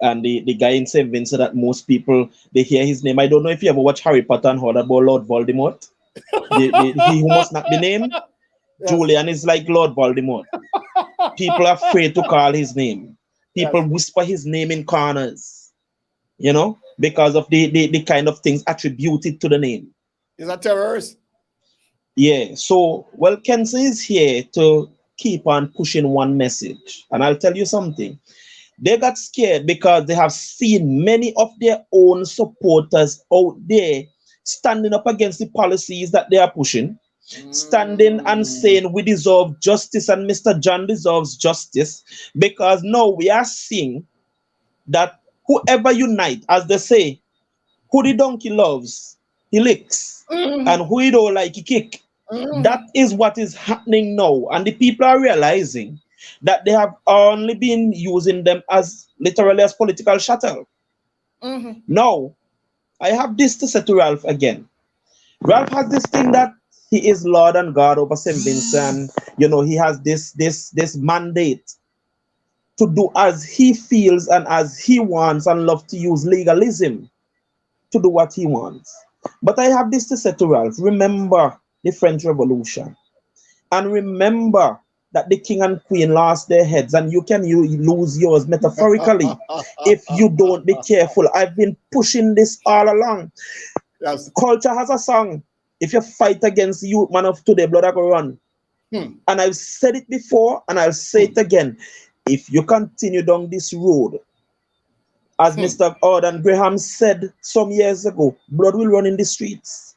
Speaker 3: and the guy in St. Vincent that most people, they hear his name. I don't know if you ever watch Harry Potter and heard about Lord Voldemort. He who must not be named. Yes. Julian is like Lord Voldemort. People are afraid to call his name. People whisper his name in corners, you know, because of the kind of things attributed to the name.
Speaker 4: Is that terrorist?
Speaker 3: Yeah. So, well, Kenson is here to keep on pushing one message. And I'll tell you something. They got scared because they have seen many of their own supporters out there standing up against the policies that they are pushing, standing and saying we deserve justice and Mr. John deserves justice, because now we are seeing that whoever unite, as they say, who the donkey loves, he licks, and who he don't like, he kick. That is what is happening now, and the people are realizing that they have only been using them as literally as political shuttle. Now, I have this to say to Ralph again. Ralph has this thing that he is Lord and God over St. Vincent. You know, he has this mandate to do as he feels and as he wants, and love to use legalism to do what he wants. But I have this to say to Ralph. Remember the French Revolution. And remember that the king and queen lost their heads, and you lose yours metaphorically if you don't be careful. I've been pushing this all along. Yes. Culture has a song. If you fight against the youth man of today, blood I go run. And I've said it before, and I'll say it again. If you continue down this road, as Mr. Auden Graham said some years ago, blood will run in the streets.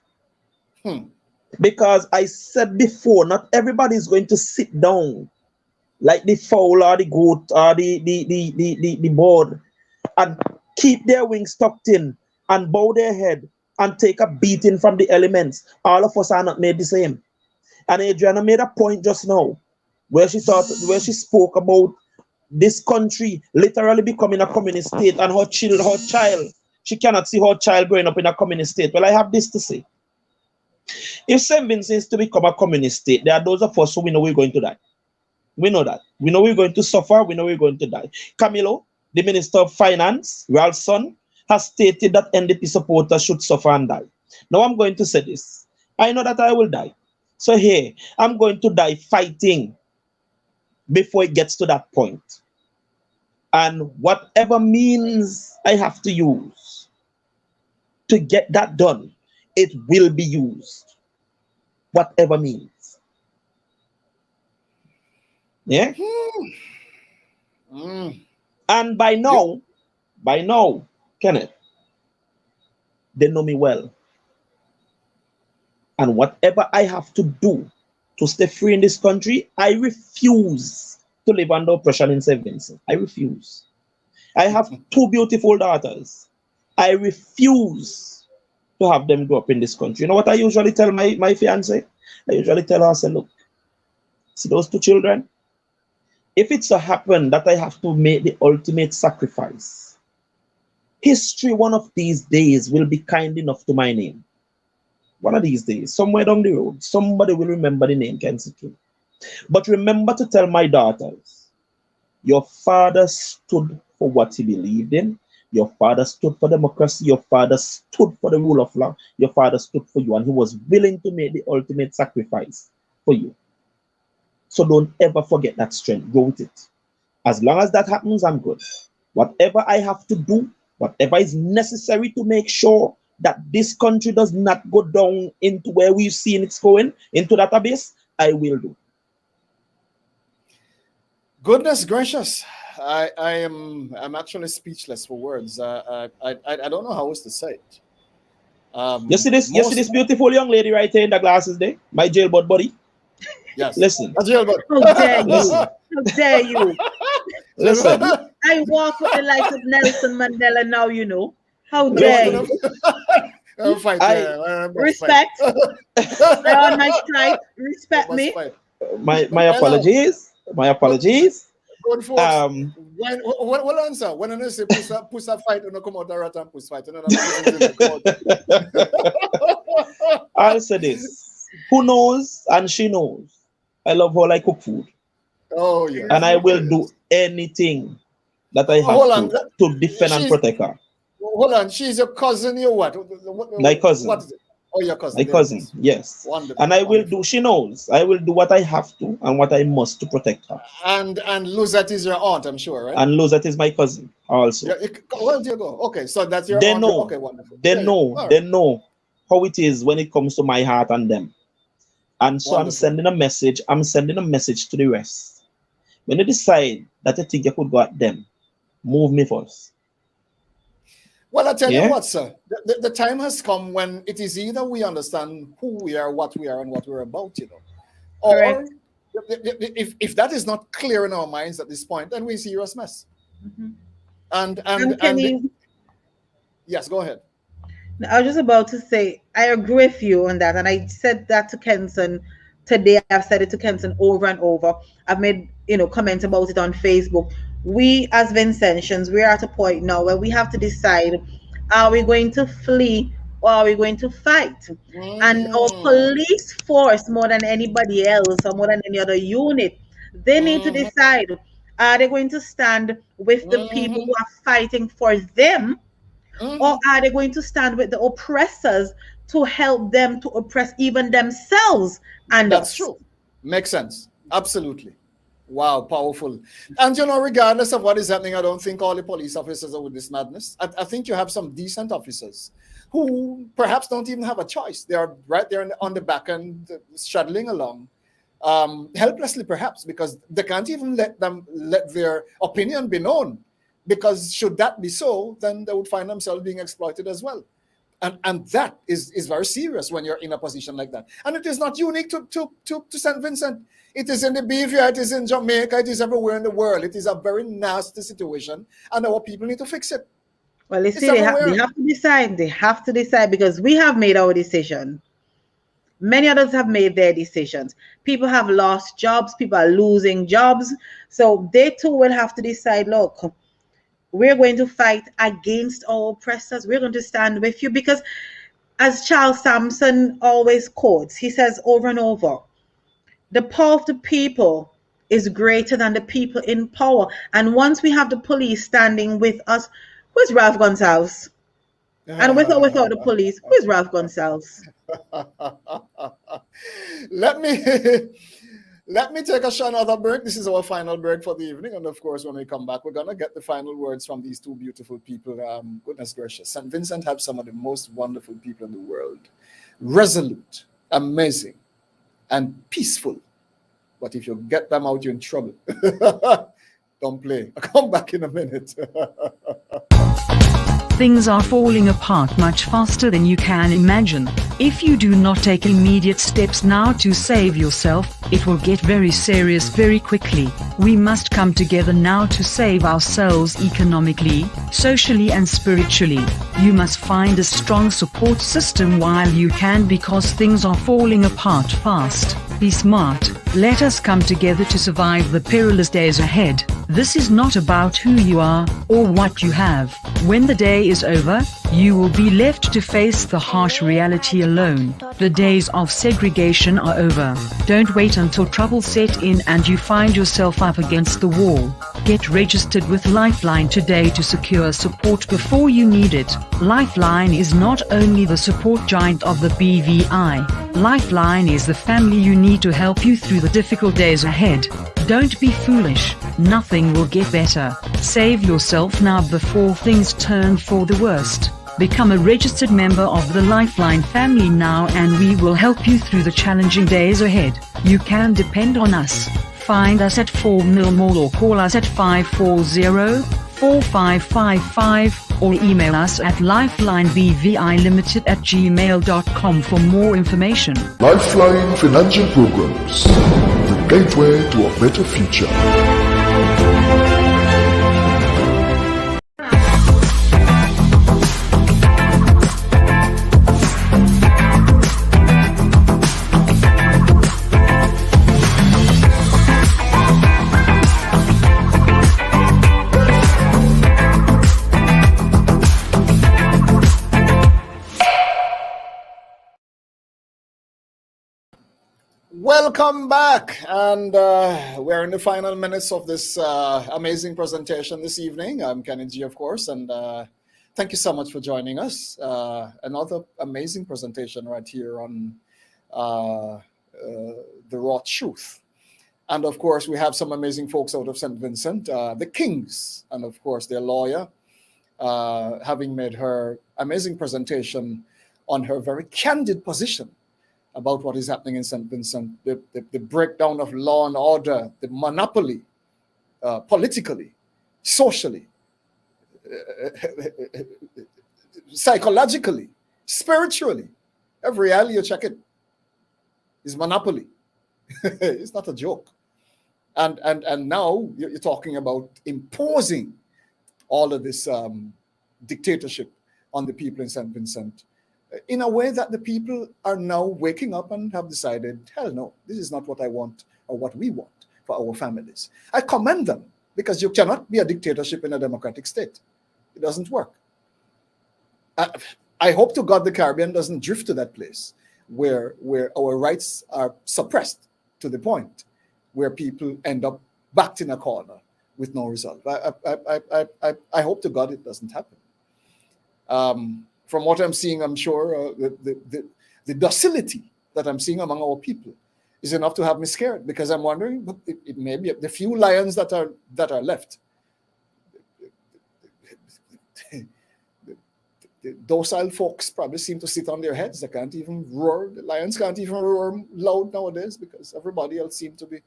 Speaker 3: Because I said before, not everybody is going to sit down like the fowl or the goat or the bird and keep their wings tucked in and bow their head and take a beating from the elements. All of us are not made the same. And Adrianna made a point just now where she spoke about this country literally becoming a communist state, and her child, she cannot see her child growing up in a communist state. Well, I have this to say. If St. Vincent is to become a communist state, there are those of us who we know we're going to die. We know that. We know we're going to suffer. We know we're going to die. Camilo, the Minister of Finance, Ralph's son, has stated that NDP supporters should suffer and die. Now I'm going to say this. I know that I will die. So here, I'm going to die fighting before it gets to that point. And whatever means I have to use to get that done, it will be used. Whatever means. Yeah? And by now, Kenneth, they know me well. And whatever I have to do to stay free in this country, I refuse to live under oppression in St. Vincent. I refuse. I have two beautiful daughters. I refuse to have them grow up in this country. You know what I usually tell my fiance? I usually tell her, I say, look, see those two children? If it so happen that I have to make the ultimate sacrifice, history one of these days will be kind enough to my name. One of these days, somewhere down the road, somebody will remember the name Kenson. But remember to tell my daughters, your father stood for what he believed in. Your father stood for democracy. Your father stood for the rule of law. Your father stood for you, and he was willing to make the ultimate sacrifice for you. So don't ever forget that strength. Go with it. As long as that happens, I'm good. Whatever I have to do, whatever is necessary to make sure that this country does not go down into where we've seen it's going, into that abyss, I will do.
Speaker 4: Goodness gracious. I'm actually speechless for words. I don't know how else to say it.
Speaker 3: You see this beautiful young lady right here in the glasses there? My jailbird buddy.
Speaker 4: Yes.
Speaker 3: Listen.
Speaker 5: How dare you? How dare you?
Speaker 3: Listen.
Speaker 5: I walk with the likes of Nelson Mandela now, you know. How dare you? Respect. I on my strike. Respect me.
Speaker 3: My apologies. My apologies.
Speaker 4: Good folks. What answer? When I say push a fight, and come out the rat and push fight.
Speaker 3: I'll say this. Who knows and she knows. I love how I cook food.
Speaker 4: Oh yeah.
Speaker 3: And I will do anything that I have to defend and protect her.
Speaker 4: Hold on, she's your cousin, your what?
Speaker 3: My cousin.
Speaker 4: What is it? Oh, your cousin.
Speaker 3: My cousin, yes.
Speaker 4: Wonderful.
Speaker 3: And I will do, she knows, I will do what I have to and what I must to protect her.
Speaker 4: And Luzette is your aunt, I'm sure, right?
Speaker 3: And Luzette is my cousin also.
Speaker 4: Yeah, where do you go? Okay, so that's your
Speaker 3: they
Speaker 4: aunt.
Speaker 3: know.
Speaker 4: Okay, wonderful.
Speaker 3: They know.
Speaker 4: Right.
Speaker 3: They know how it is when it comes to my heart and them. And so wonderful. I'm sending a message to the rest. When you decide that you think you could go at them, move me first.
Speaker 4: Well, I tell you what, sir, the time has come when it is either we understand who we are, and what we're about, you know. Or if that is not clear in our minds at this point, then we're in serious mess.
Speaker 5: Mm-hmm.
Speaker 4: Yes, go ahead.
Speaker 5: I was just about to say, I agree with you on that. And I said that to Kenson today. I've said it to Kenson over and over. I've made, comments about it on Facebook. We as Vincentians, we're at a point now where we have to decide, are we going to flee or are we going to fight? And our police force, more than anybody else or more than any other unit, they need to decide, are they going to stand with the people who are fighting for them, or are they going to stand with the oppressors to help them to oppress even themselves and
Speaker 4: That's
Speaker 5: us?
Speaker 4: True. Makes sense. Absolutely. Wow, powerful. And regardless of what is happening, I don't think all the police officers are with this madness. I think you have some decent officers who perhaps don't even have a choice. They are right there on the back end, straddling along, helplessly perhaps, because they can't even let their opinion be known. Because should that be so, then they would find themselves being exploited as well. And that is very serious when you're in a position like that. And it is not unique to St. Vincent. It is in the BVI, it is in Jamaica, it is everywhere in the world. It is a very nasty situation, and our people need to fix it.
Speaker 5: Well, you see, they have to decide. They have to decide, because we have made our decision. Many others have made their decisions. People have lost jobs. People are losing jobs. So they too will have to decide, look, we're going to fight against our oppressors. We're going to stand with you, because as Charles Sampson always quotes, he says over and over, the power of the people is greater than the people in power. And once we have the police standing with us, who's Ralph Gonsalves? And with or without the police, who's Ralph Gonsalves?
Speaker 4: Let me take another break. This is our final break for the evening. And of course, when we come back, we're going to get the final words from these two beautiful people. Goodness gracious. St. Vincent have some of the most wonderful people in the world. Resolute, amazing, and peaceful. But if you get them out, you're in trouble. Don't play. I'll come back in a minute.
Speaker 2: Things are falling apart much faster than you can imagine. If you do not take immediate steps now to save yourself, it will get very serious very quickly. We must come together now to save ourselves economically, socially and spiritually. You must find a strong support system while you can, because things are falling apart fast. Be smart. Let us come together to survive the perilous days ahead. This is not about who you are, or what you have. When the day is over, you will be left to face the harsh reality alone. The days of segregation are over. Don't wait until trouble set in and you find yourself up against the wall. Get registered with Lifeline today to secure support before you need it. Lifeline is not only the support giant of the BVI. Lifeline is the family you need to help you through the difficult days ahead. Don't be foolish. Nothing will get better. Save yourself now before things turn for the worst. Become a registered member of the Lifeline family now, and we will help you through the challenging days ahead. You can depend on us. Find us at 4 Mill Mall or call us at 540-4555 or email us at lifelinebvilimited@gmail.com for more information.
Speaker 1: Lifeline Financial Programs, the gateway to a better future.
Speaker 4: Welcome back, and we're in the final minutes of this amazing presentation this evening. I'm Kenny G, of course, and thank you so much for joining us. Another amazing presentation right here on the raw truth. And of course, we have some amazing folks out of St. Vincent, the Kings, and of course, their lawyer, having made her amazing presentation on her very candid position about what is happening in St. Vincent, the breakdown of law and order, the monopoly, politically, socially, psychologically, spiritually. Every alley you check it is monopoly. It's not a joke. And now you're talking about imposing all of this dictatorship on the people in St. Vincent, in a way that the people are now waking up and have decided, hell no, this is not what I want or what we want for our families. I commend them, because you cannot be a dictatorship in a democratic state. It doesn't work. I hope to God the Caribbean doesn't drift to that place where our rights are suppressed to the point where people end up backed in a corner with no result. I hope to God it doesn't happen. From what I'm seeing, I'm sure the docility that I'm seeing among our people is enough to have me scared, because I'm wondering, it may be the few lions that are left. The docile folks probably seem to sit on their heads. They can't even roar. The lions can't even roar loud nowadays, because everybody else seems to be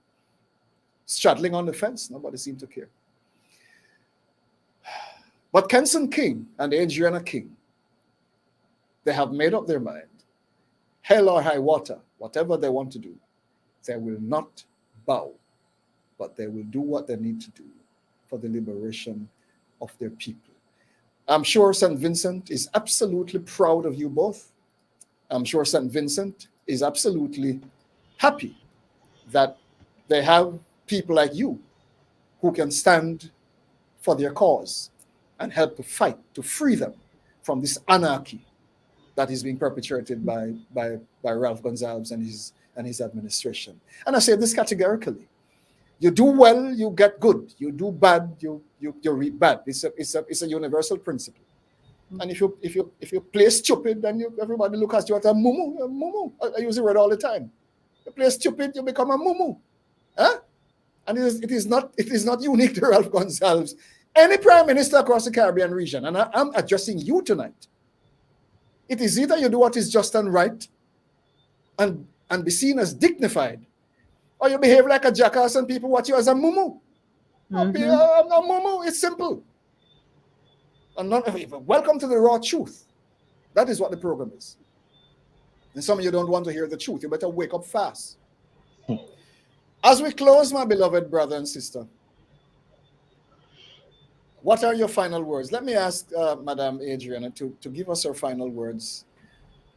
Speaker 4: straddling on the fence. Nobody seems to care. But Kenson King and Adrianna King, they have made up their mind. Hell or high water, whatever they want to do, they will not bow, but they will do what they need to do for the liberation of their people. I'm sure St. Vincent is absolutely proud of you both. I'm sure St. Vincent is absolutely happy that they have people like you who can stand for their cause and help to fight to free them from this anarchy that is being perpetrated by Ralph Gonsalves and his administration. And I say this categorically: you do well, you get good. You do bad, you reap bad. It's a universal principle. And if you play stupid, then everybody look at you as a mumu. A mumu. I use the word all the time. You play stupid, you become a mumu. Huh? And it is not unique to Ralph Gonsalves. Any prime minister across the Caribbean region, and I'm addressing you tonight. It is either you do what is just and right and be seen as dignified, or you behave like a jackass and people watch you as a mumu. I'm a mumu. It's simple. And welcome to the raw truth. That is what the program is. And some of you don't want to hear the truth. You better wake up fast. As we close, my beloved brother and sister, what are your final words? Let me ask Madam Adrianna to give us her final words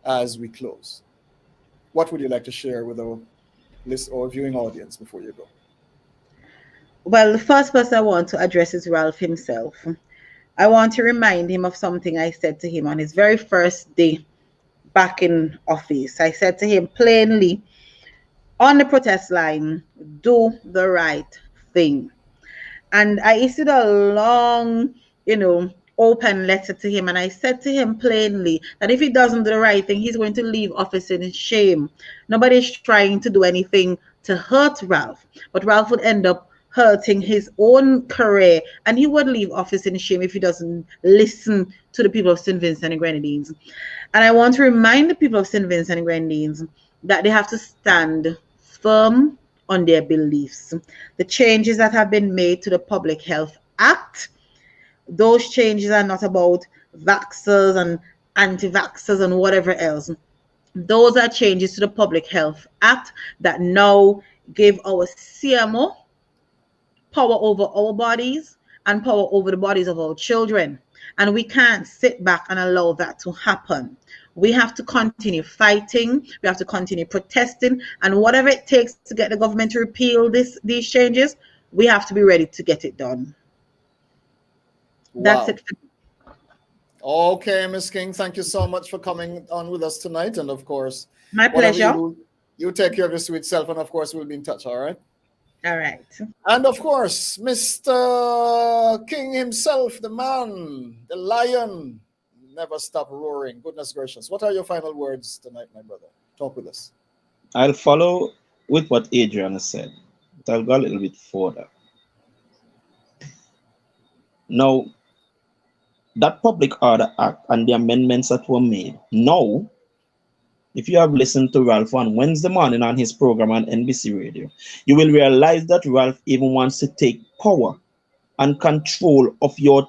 Speaker 4: as we close. What would you like to share with our viewing audience before you go?
Speaker 5: Well, the first person I want to address is Ralph himself. I want to remind him of something I said to him on his very first day back in office. I said to him plainly on the protest line, do the right thing. And I issued a long, open letter to him. And I said to him plainly that if he doesn't do the right thing, he's going to leave office in shame. Nobody's trying to do anything to hurt Ralph, but Ralph would end up hurting his own career, and he would leave office in shame if he doesn't listen to the people of St. Vincent and Grenadines. And I want to remind the people of St. Vincent and Grenadines that they have to stand firm on their beliefs. The changes that have been made to the Public Health Act, those changes are not about vaxxers and anti-vaxxers and whatever else. Those are changes to the Public Health Act that now give our CMO power over our bodies and power over the bodies of our children. And we can't sit back and allow that to happen. We have to continue fighting. We have to continue protesting. And whatever it takes to get the government to repeal these changes, we have to be ready to get it done. Wow. That's it.
Speaker 4: Okay, Ms. King, thank you so much for coming on with us tonight. And of course,
Speaker 5: my pleasure.
Speaker 4: You take care of your sweet self. And of course, we'll be in touch. All right.
Speaker 5: All right.
Speaker 4: And of course, Mr. King himself, the man, the lion, never stop roaring. Goodness gracious. What are your final words tonight, my brother? Talk with us.
Speaker 3: I'll follow with what Adrianna said, but I'll go a little bit further. Now, that Public Order Act and the amendments that were made, now, if you have listened to Ralph on Wednesday morning on his program on NBC Radio, you will realize that Ralph even wants to take power and control of your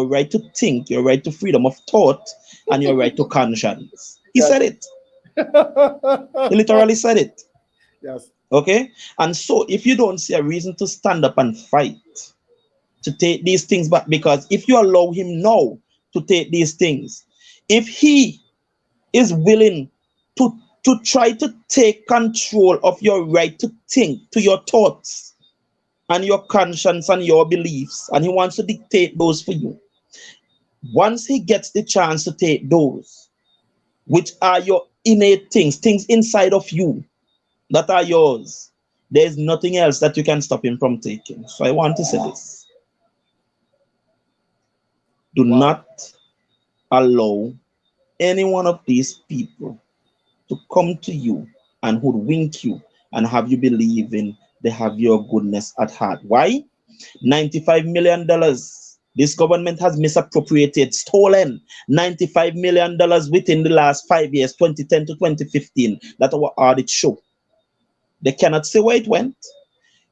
Speaker 3: right to think, your right to freedom of thought, and your right to conscience. He said it. He literally said it.
Speaker 4: Yes.
Speaker 3: Okay? And so if you don't see a reason to stand up and fight, to take these things back, because if you allow him now to take these things, if he is willing to try to take control of your right to think, to your thoughts and your conscience and your beliefs, and he wants to dictate those for you. Once he gets the chance to take those, which are your innate things inside of you that are yours, there's nothing else that you can stop him from taking. So I want to say this. Do not allow any one of these people to come to you and hoodwink you and have you believing they have your goodness at heart. Why? $95 million. This government has misappropriated, stolen $95 million within the last 5 years, 2010 to 2015, that our audit show. They cannot say where it went.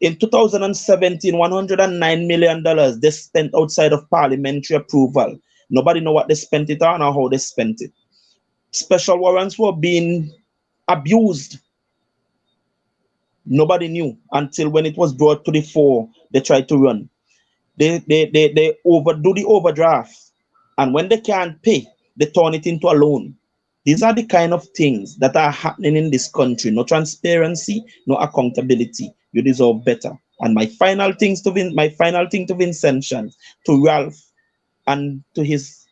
Speaker 3: In 2017, $109 million they spent outside of parliamentary approval. Nobody know what they spent it on or how they spent it. Special warrants were being abused. Nobody knew until when it was brought to the fore, they tried to run. They overdo the overdraft. And when they can't pay, they turn it into a loan. These are the kind of things that are happening in this country. No transparency, no accountability. You deserve better. And my final thing to Vincentians, to Ralph, and to his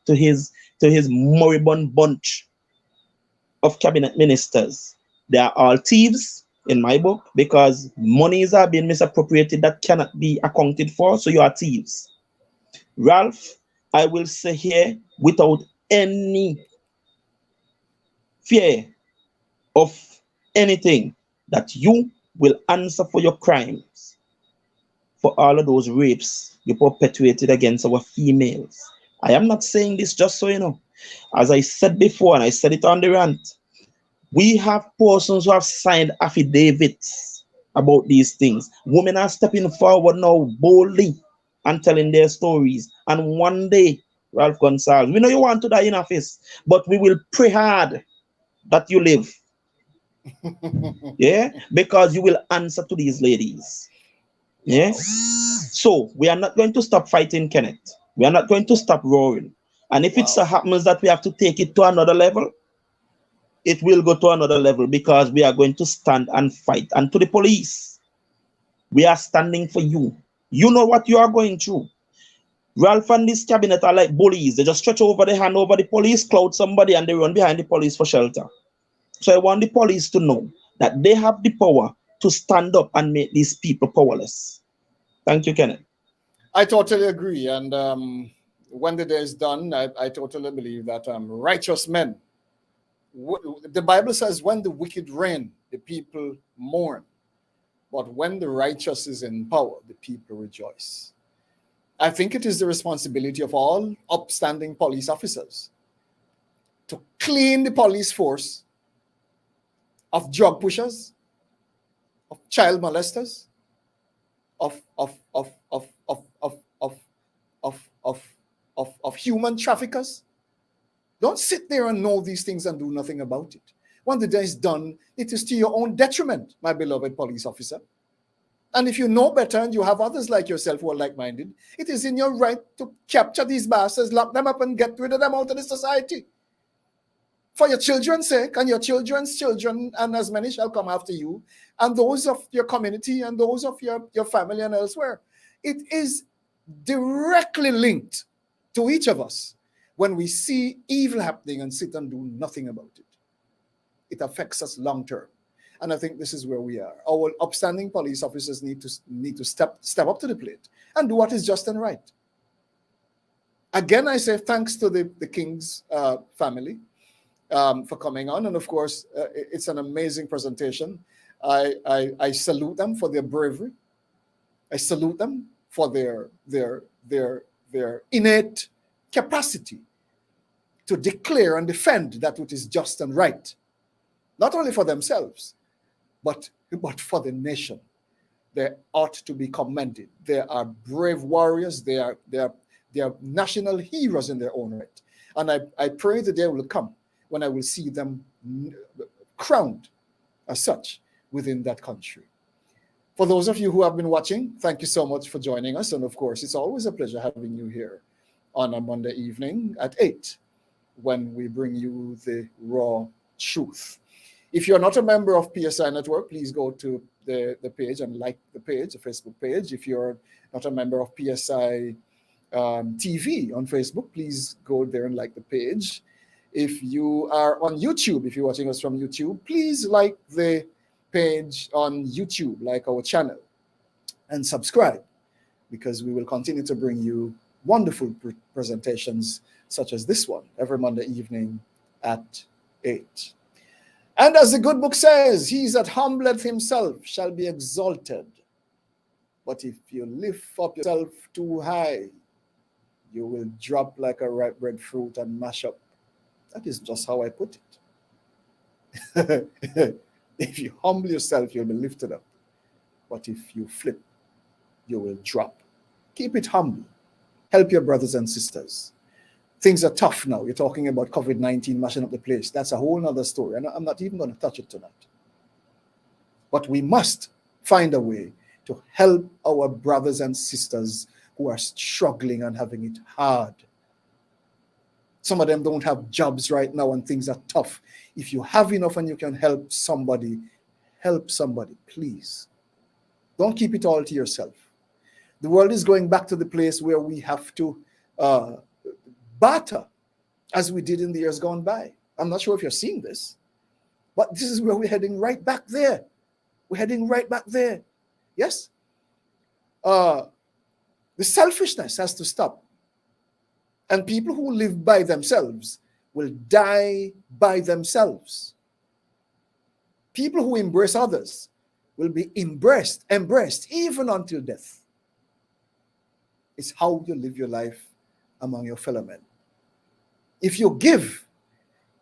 Speaker 3: moribund bunch of cabinet ministers. They are all thieves in my book, because monies are being misappropriated that cannot be accounted for. So you are thieves. Ralph, I will say here without any fear of anything that you will answer for your crimes, for all of those rapes you perpetuated against our females. I am not saying this just so you know. As I said before, and I said it on the rant, we have persons who have signed affidavits about these things. Women are stepping forward now boldly and telling their stories. And one day Ralph Gonsalves. We know you want to die in office, but we will pray hard that you live. Yeah, because you will answer to these ladies. Yeah. So we are not going to stop fighting, Kenneth. We are not going to stop roaring. And if it so happens that we have to take it to another level, it will go to another level, because we are going to stand and fight. And to the police, we are standing for you. You know what you are going through. Ralph and this cabinet are like bullies. They just stretch over the hand over the police, cloud somebody, and they run behind the police for shelter. So I want the police to know that they have the power to stand up and make these people powerless. Thank you, Kenneth.
Speaker 4: I totally agree. And when the day is done, I totally believe that righteous men, the Bible says, when the wicked reign, the people mourn. But when the righteous is in power, the people rejoice. I think it is the responsibility of all upstanding police officers to clean the police force of drug pushers, of child molesters, of human traffickers. Don't sit there and know these things and do nothing about it. When the day is done, it is to your own detriment, my beloved police officer. And if you know better and you have others like yourself who are like-minded, it is in your right to capture these bastards, lock them up, and get rid of them out of the society. For your children's sake and your children's children, and as many shall come after you, and those of your community and those of your family and elsewhere. It is directly linked to each of us when we see evil happening and sit and do nothing about it. It affects us long term. And I think this is where we are. Our upstanding police officers need to step up to the plate and do what is just and right. Again, I say thanks to the King's family for coming on. And of course, it's an amazing presentation. I salute them for their bravery. I salute them for their innate capacity to declare and defend that which is just and right, not only for themselves, but for the nation. They ought to be commended. They are brave warriors. They are national heroes in their own right. And I pray the day will come when I will see them crowned as such within that country. For those of you who have been watching, thank you so much for joining us. And of course, it's always a pleasure having you here on a Monday evening at 8 when we bring you the raw truth. If you're not a member of PSI Network, please go to the page and like the page, the Facebook page. If you're not a member of PSI TV on Facebook, please go there and like the page. If you are on YouTube, if you're watching us from YouTube, please like the page on YouTube, like our channel, and subscribe, because we will continue to bring you wonderful presentations such as this one every Monday evening at 8. And as the good book says, he that humbleth himself shall be exalted. But if you lift up yourself too high, you will drop like a ripe breadfruit and mash up. That is just how I put it. If you humble yourself, you'll be lifted up. But if you flip, you will drop. Keep it humble. Help your brothers and sisters. Things are tough now. You're talking about COVID-19 mashing up the place. That's a whole other story. And I'm not even going to touch it tonight. But we must find a way to help our brothers and sisters who are struggling and having it hard. Some of them don't have jobs right now and things are tough. If you have enough and you can help somebody, please. Don't keep it all to yourself. The world is going back to the place where we have to barter as we did in the years gone by. I'm not sure if you're seeing this, but this is where we're heading right back there. We're heading right back there. Yes? The selfishness has to stop. And people who live by themselves will die by themselves. People who embrace others will be embraced even until death. It's how you live your life among your fellow men. If you give,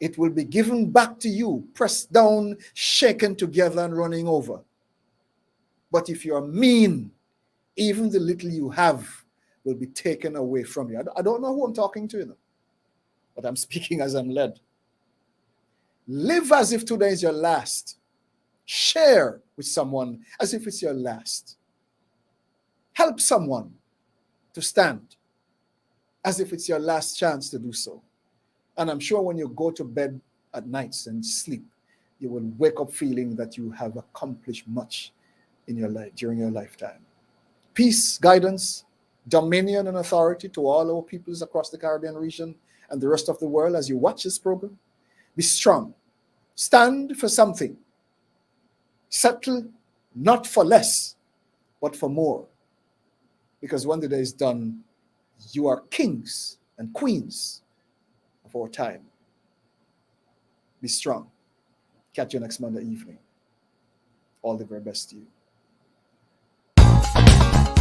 Speaker 4: it will be given back to you, pressed down, shaken together, and running over. But if you're mean, even the little you have will be taken away from you. I don't know who I'm talking to, but I'm speaking as I'm led. Live as if today is your last. Share with someone as if it's your last. Help someone to stand as if it's your last chance to do so. And I'm sure when you go to bed at nights and sleep, you will wake up feeling that you have accomplished much in your life, during your lifetime. Peace, guidance, dominion, and authority to all our peoples across the Caribbean region and the rest of the world as you watch this program. Be strong. Stand for something. Settle not for less, but for more. Because when the day is done, you are kings and queens of our time. Be strong. Catch you next Monday evening. All the very best to you.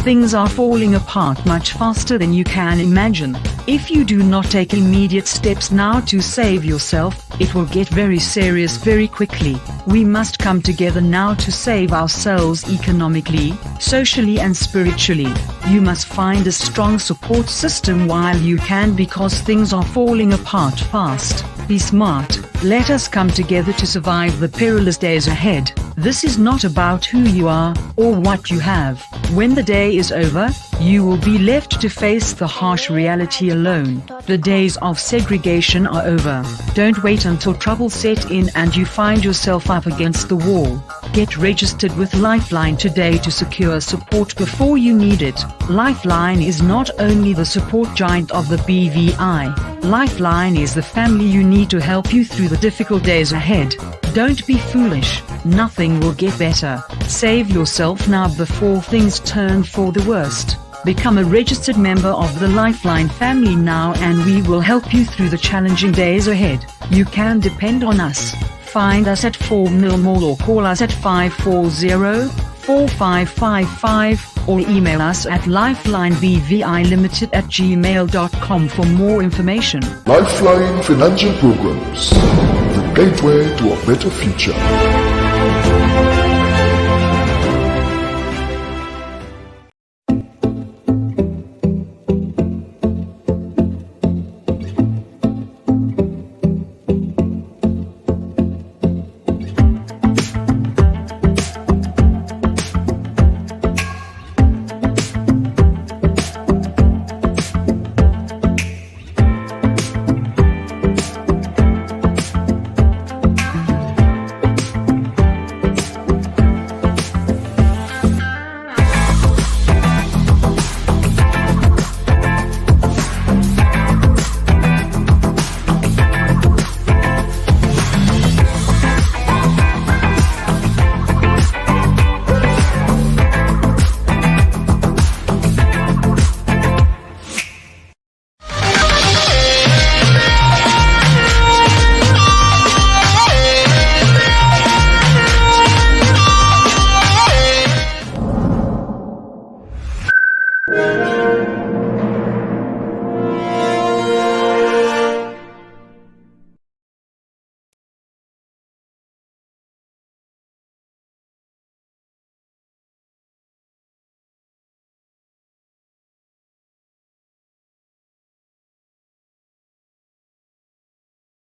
Speaker 2: Things are falling apart much faster than you can imagine. If you do not take immediate steps now to save yourself, it will get very serious very quickly. We must come together now to save ourselves economically, socially and spiritually. You must find a strong support system while you can, because things are falling apart fast. Be smart. Let us come together to survive the perilous days ahead. This is not about who you are or what you have. When the day is over, you will be left to face the harsh reality alone. The days of segregation are over. Don't wait until trouble set in and you find yourself up against the wall. Get registered with Lifeline today to secure support before you need it. Lifeline is not only the support giant of the BVI. Lifeline is the family you need to help you through the difficult days ahead. Don't be foolish. Nothing will get better. Save yourself now before things turn for the worst. Become a registered member of the Lifeline family now and we will help you through the challenging days ahead. You can depend on us. Find us at 4 Mill Mall or call us at 540-4555 or email us at lifelinebvilimited@gmail.com for more information.
Speaker 1: Lifeline Financial Programs, the gateway to a better future.